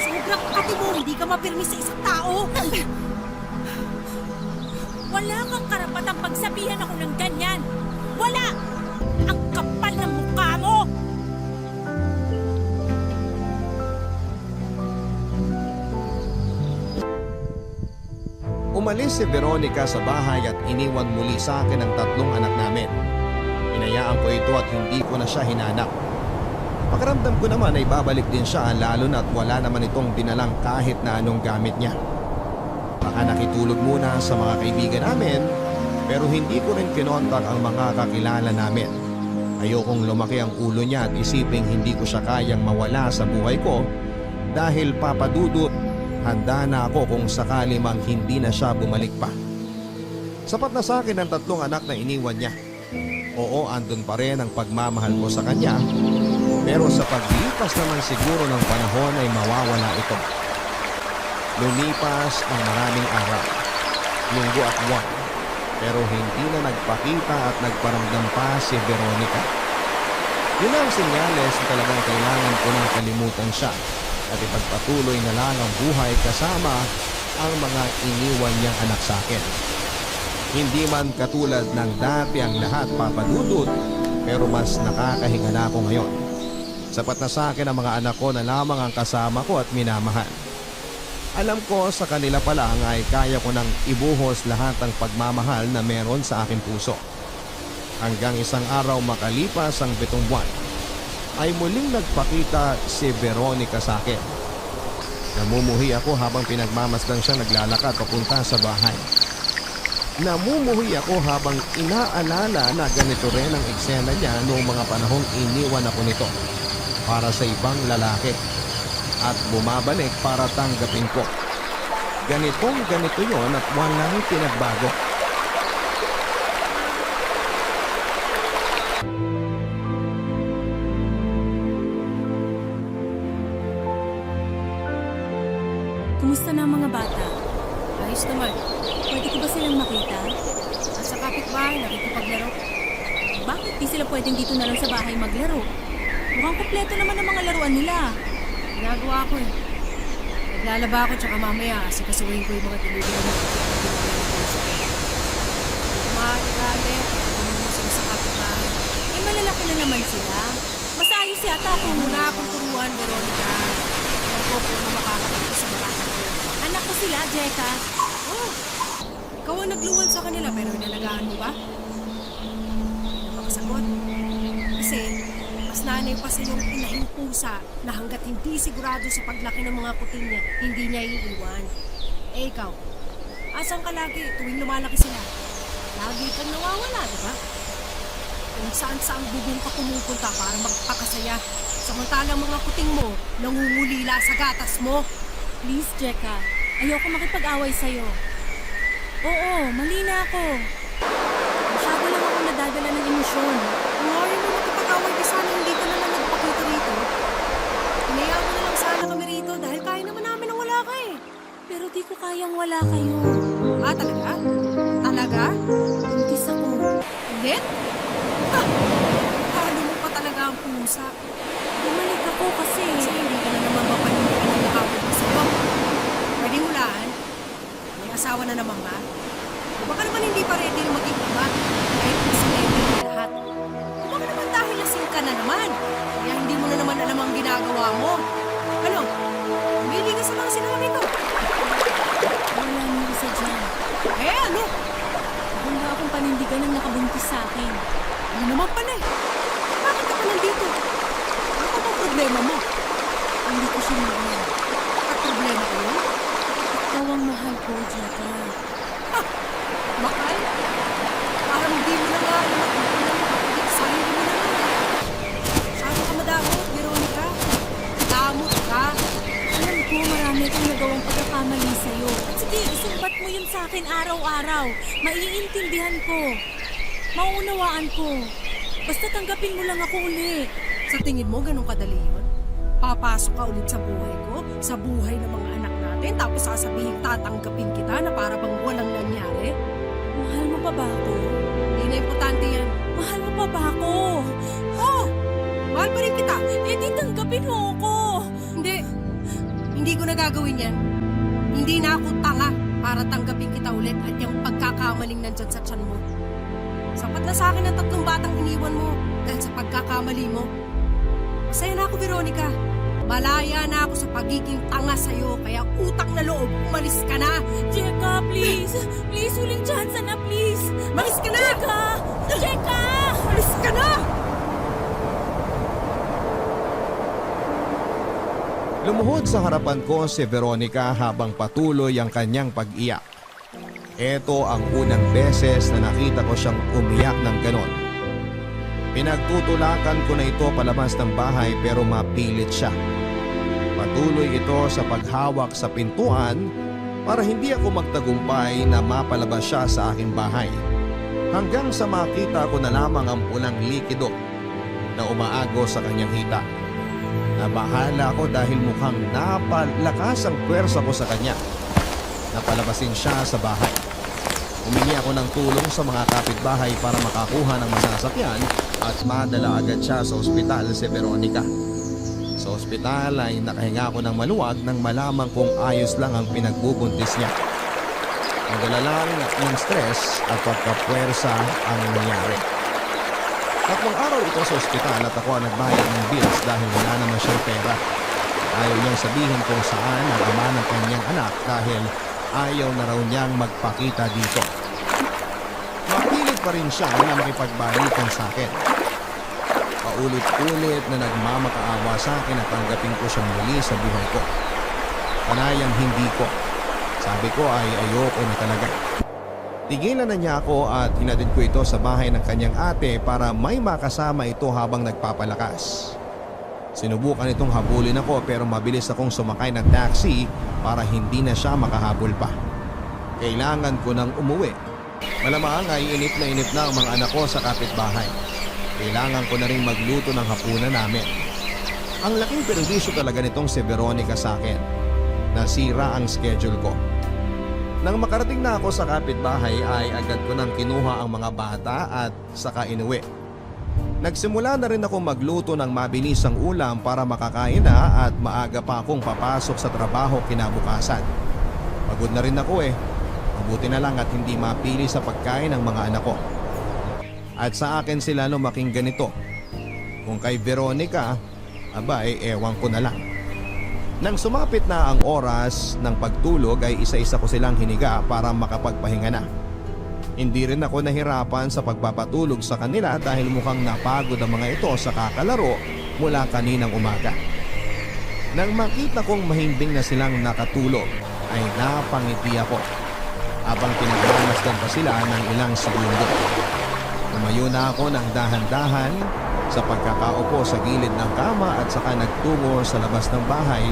B: Sobrang kati mo, hindi ka mapirmi sa isang tao.
C: Wala kang karapatang pagsabihan ako ng ganyan. Wala! Ang kapal ng mukha mo!
A: Umalis si Veronica sa bahay at iniwan muli sa akin ang 3 anak namin. Inayaan ko ito at hindi ko na siya hinanap. Pakiramdam ko naman ay babalik din siya lalo na't wala naman itong dinalang kahit na anong gamit niya. Baka nakitulog muna sa mga kaibigan namin pero hindi ko rin kinontak ang mga kakilala namin. Ayokong lumaki ang ulo niya at isiping hindi ko siya kayang mawala sa buhay ko dahil papadudot. Handa na ako kung sakali mang hindi na siya bumalik pa. Sapat na sa akin ang 3 anak na iniwan niya. Oo, andun pa rin ang pagmamahal ko sa kanya. Pero sa paglipas naman siguro ng panahon ay mawawala ito. Lumipas ang maraming araw, linggo at buwan. Pero hindi na nagpakita at nagparamdam pa si Veronica. Yun ang senyales na talagang kailangan ko nang kalimutan siya at ipagpatuloy na lang ang buhay kasama ang mga iniwan niyang anak sa akin. Hindi man katulad ng dati ang lahat papadudot, pero mas nakakahinga na ako ngayon. Sapat na sa akin ang mga anak ko na lamang ang kasama ko at minamahal. Alam ko sa kanila pa lang ay kaya ko nang ibuhos lahat ng pagmamahal na meron sa aking puso. Hanggang isang araw makalipas ang 7 buwan, ay muling nagpakita si Veronica sa akin. Namumuhi ako habang pinagmamasdan siya naglalakad papunta sa bahay. Namumuhi ako habang inaalala na ganito rin ang eksena niya noong mga panahong iniwan ako nito para sa ibang lalaki at bumabalik para tanggapin ko. Ganitong ganito yon at walang pinagbago.
C: Kumusta na ang mga bata?
B: Ayos naman.
C: Pwede ko ba silang makita?
B: Nasa kapitbahay, nakikipaglaro.
C: Bakit di sila pwedeng dito na lang sa bahay maglaro? Mukhang kompleto naman ang mga laruan nila.
B: Ginagawa ko eh. Naglalaba ako tsaka mamaya kasi kasuhin ko yung mga tinigil mo. Kumagalit, ano sila sa kapitbahay.
C: Eh malalaki na naman sila. Mas ayos yata
B: Kung
C: kung
B: muna akong turuan, Veronica. Alam ko kung ano makakapit sa mga anak ko.
C: anak ko sila, Jeka.
B: Oh, ikaw ang nagluwal sa kanila pero inalagaan mo ba? Napakasagot. Kasi, mas nanay pa sa iyong inahing pusa na hanggat hindi sigurado sa paglaki ng mga kuting niya, hindi niya iiwan. Eh ikaw, asan ka lagi tuwing lumalaki sila? Lagi kang nawawala, di ba? Kung saan-saan bubong ka pumupunta para magpakasaya. Samantalang mga kuting mo, nangungulila sa gatas mo.
C: Please, Jeka. Ayoko makipag-away sa'yo. Oo, mali na ako. Masyado lang ako nadadala ng emosyon.
B: Kung ayaw mo makipag-away ka sana, hindi ka na lang nagpakita rito. Hinayaan mo na lang sana kami rito dahil kaya naman namin na wala ka eh.
C: Pero di ko kayang wala kayo.
B: Ah, talaga? Talaga?
C: Buntis ako.
B: Ulit? Ah! Talo mo pa talaga ang pusa.
C: Bumalik ako kasi.
B: Kasi hindi ka na naman mapanindigan ng nakapag sa iyo. Pwedeng hulaan. May asawa na naman ba? O baka naman hindi pa ready na maging ama. Kahit isinente na lahat. O baka naman dahil lasing ka na naman. Kaya hindi mo na naman alam ang ginagawa mo. Ano? Hindi ka sa mga sinabi ko.
C: Wala niyo isa dyan.
B: Eh ano?
C: Handa akong panindigan ng nakabuntis sa akin.
B: Ano naman pala eh? Bakit ka pa nandito? Ano pa bang problema mo?
C: Hindi ko siya mahal.
B: At problema ko yun?
C: Ikaw ang mahal ko, Jeka.
B: Ha! Bakal? Parang hindi mo na nga alam at hindi mo na sarili mo na lang. Masyado ka madamot, Veronica. Damot ka.
C: Alam ko, marami akong nagawang pagkakamali sa'yo. At sige, isumbat mo yun sa akin araw-araw. Maiintindihan ko. Mauunawaan ko. Basta tanggapin mo lang ako uli.
B: Sa tingin mo, ganun kadali yun? Papasok ka ulit sa buhay ko, sa buhay ng mga anak natin, tapos sasabihin tatanggapin kita na para bang walang nangyari?
C: Mahal mo pa ba ako?
B: Hindi na importante yan.
C: Mahal mo pa ba ako?
B: Oo! Mahal pa rin kita.
C: Eh di tanggapin mo ako.
B: Hindi. Hindi ko na gagawin yan. Hindi na ako tanga para tanggapin kita ulit at yung pagkakamaling nandyan sa tiyan mo. Sapat na sa akin ang 3 batang iniwan mo dahil sa pagkakamali mo. Masaya na ako, Veronica. Malaya na ako sa pagiging tanga sa'yo, kaya utak na loob, umalis ka na!
C: Jeka, please. Please, huling chance na, please.
B: Umalis ka na!
C: Jeka! Jeka!
B: Umalis ka na!
A: Lumuhod sa harapan ko si Veronica habang patuloy ang kanyang pag-iyak. Ito ang unang beses na nakita ko siyang umiyak ng ganon. Pinagtutulakan ko na ito palabas ng bahay pero mapilit siya. Patuloy ito sa paghawak sa pintuan para hindi ako magtagumpay na mapalabas siya sa aking bahay. Hanggang sa makita ko na lamang ang pulang likido na umaagos sa kanyang hita. Nabahala ako dahil mukhang napalakas ang pwersa ko sa kanya. Napalabasin siya sa bahay. Humingi ako ng tulong sa mga kapitbahay para makakuha ng masasakyan at madala agad siya sa ospital si Veronica. Sa ospital ay nakahinga ako ng maluwag nang malaman kung ayos lang ang pinagbubuntis niya. Nadala lang ng stress at pagkapwersa ang nangyari. 3 araw ito sa ospital at ako ang nagbayad ng bills dahil wala naman siyang pera. Ayaw niyang sabihin kung saan ang ama ng kanyang anak dahil ayaw na raw niyang magpakita dito. Mapilit pa rin siya na makipagbalikan sa akin. Paulit-ulit na nagmamakaawa sa akin at tanggapin ko siyang muli sa buhay ko. Panayang hindi ko. Sabi ko ay ayoko na talaga. Tigilan na niya ako at hinatid ko ito sa bahay ng kanyang ate para may makasama ito habang nagpapalakas. Sinubukan itong habulin ako pero mabilis akong sumakay ng taxi para hindi na siya makahabol pa. Kailangan ko nang umuwi. Malamang ay inip na ang mga anak ko sa kapitbahay. Kailangan ko na rin magluto ng hapunan namin. Ang laking perwisyo talaga nitong si Veronica sa akin. Nasira ang schedule ko. Nang makarating na ako sa kapitbahay ay agad ko nang kinuha ang mga bata at saka inuwi. Nagsimula na rin ako magluto ng mabilisang ulam para makakain na at maaga pa akong papasok sa trabaho kinabukasan. Pagod na rin ako Mabuti na lang at hindi mapili sa pagkain ng mga anak ko. At sa akin sila lumaking ganito. Kung kay Veronica, ewan ko na lang. Nang sumapit na ang oras ng pagtulog ay isa-isa ko silang hiniga para makapagpahinga na. Hindi rin ako nahirapan sa pagpapatulog sa kanila dahil mukhang napagod ang mga ito sa kakalaro mula kaninang umaga. Nang makita kong mahimbing na silang nakatulog ay napangiti ako habang pinagmamasdan pa sila ng ilang segundo. Tumayo na ako ng dahan-dahan sa pagkakaupo sa gilid ng kama at saka nagtungo sa labas ng bahay,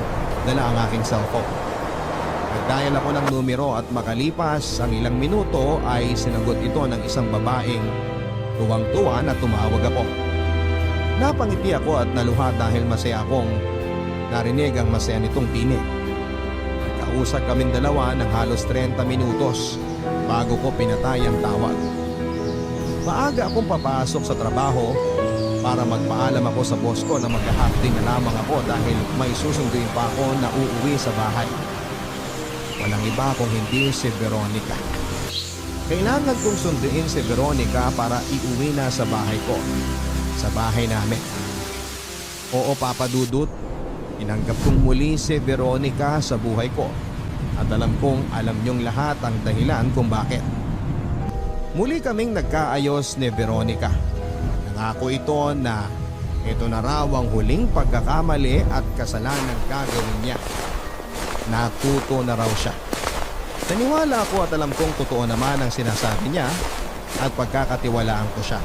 A: dala ang aking cellphone. Nag-dial ako ng numero at makalipas ang ilang minuto ay sinagot ito ng isang babaeng tuwang-tuwa na tumawag ako. Napangiti ako at naluha dahil masaya akong narinig ang masaya nitong tinig. Nagkausap kaming dalawa ng halos 30 minutos bago ko pinatay ang tawag. Maaga akong papasok sa trabaho para magpaalam ako sa boss ko na mag-half-day na lamang ako dahil may susunduin pa ako na uuwi sa bahay. Walang iba kung hindi si Veronica. Kailangan kong sunduin si Veronica para iuwi na sa bahay ko. Sa bahay namin. Oo, Papa Dudut, tinanggap kong muli si Veronica sa buhay ko. At alam kong alam niyong lahat ang dahilan kung bakit. Muli kaming nagkaayos ni Veronica. Nangako ito na ito na raw ang huling pagkakamali at kasalanan gagawin niya. Natuto na raw siya. Naniwala ako at alam kong totoo naman ang sinasabi niya at pagkakatiwalaan ko siya.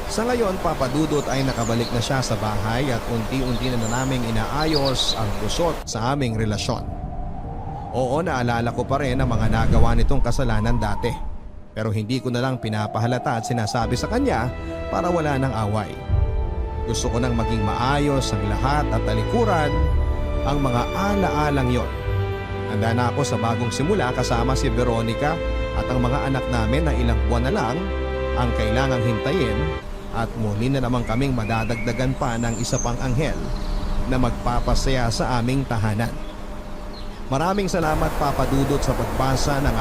A: Sa ngayon, Papa Dudut ay nakabalik na siya sa bahay at unti-unti na naming inaayos ang kusot sa aming relasyon. Oo, naalala ko pa rin ang mga nagawa nitong kasalanan dati. Pero hindi ko na lang pinapahalata at sinasabi sa kanya para wala ng away. Gusto ko nang maging maayos ang lahat at talikuran ang mga ala-alang yon. Handa na ako sa bagong simula kasama si Veronica at ang mga anak namin na ilang buwan na lang ang kailangang hintayin at muli na naman kaming madadagdagan pa ng isa pang anghel na magpapasaya sa aming tahanan. Maraming salamat, Papa Dudut, sa pagbasa ng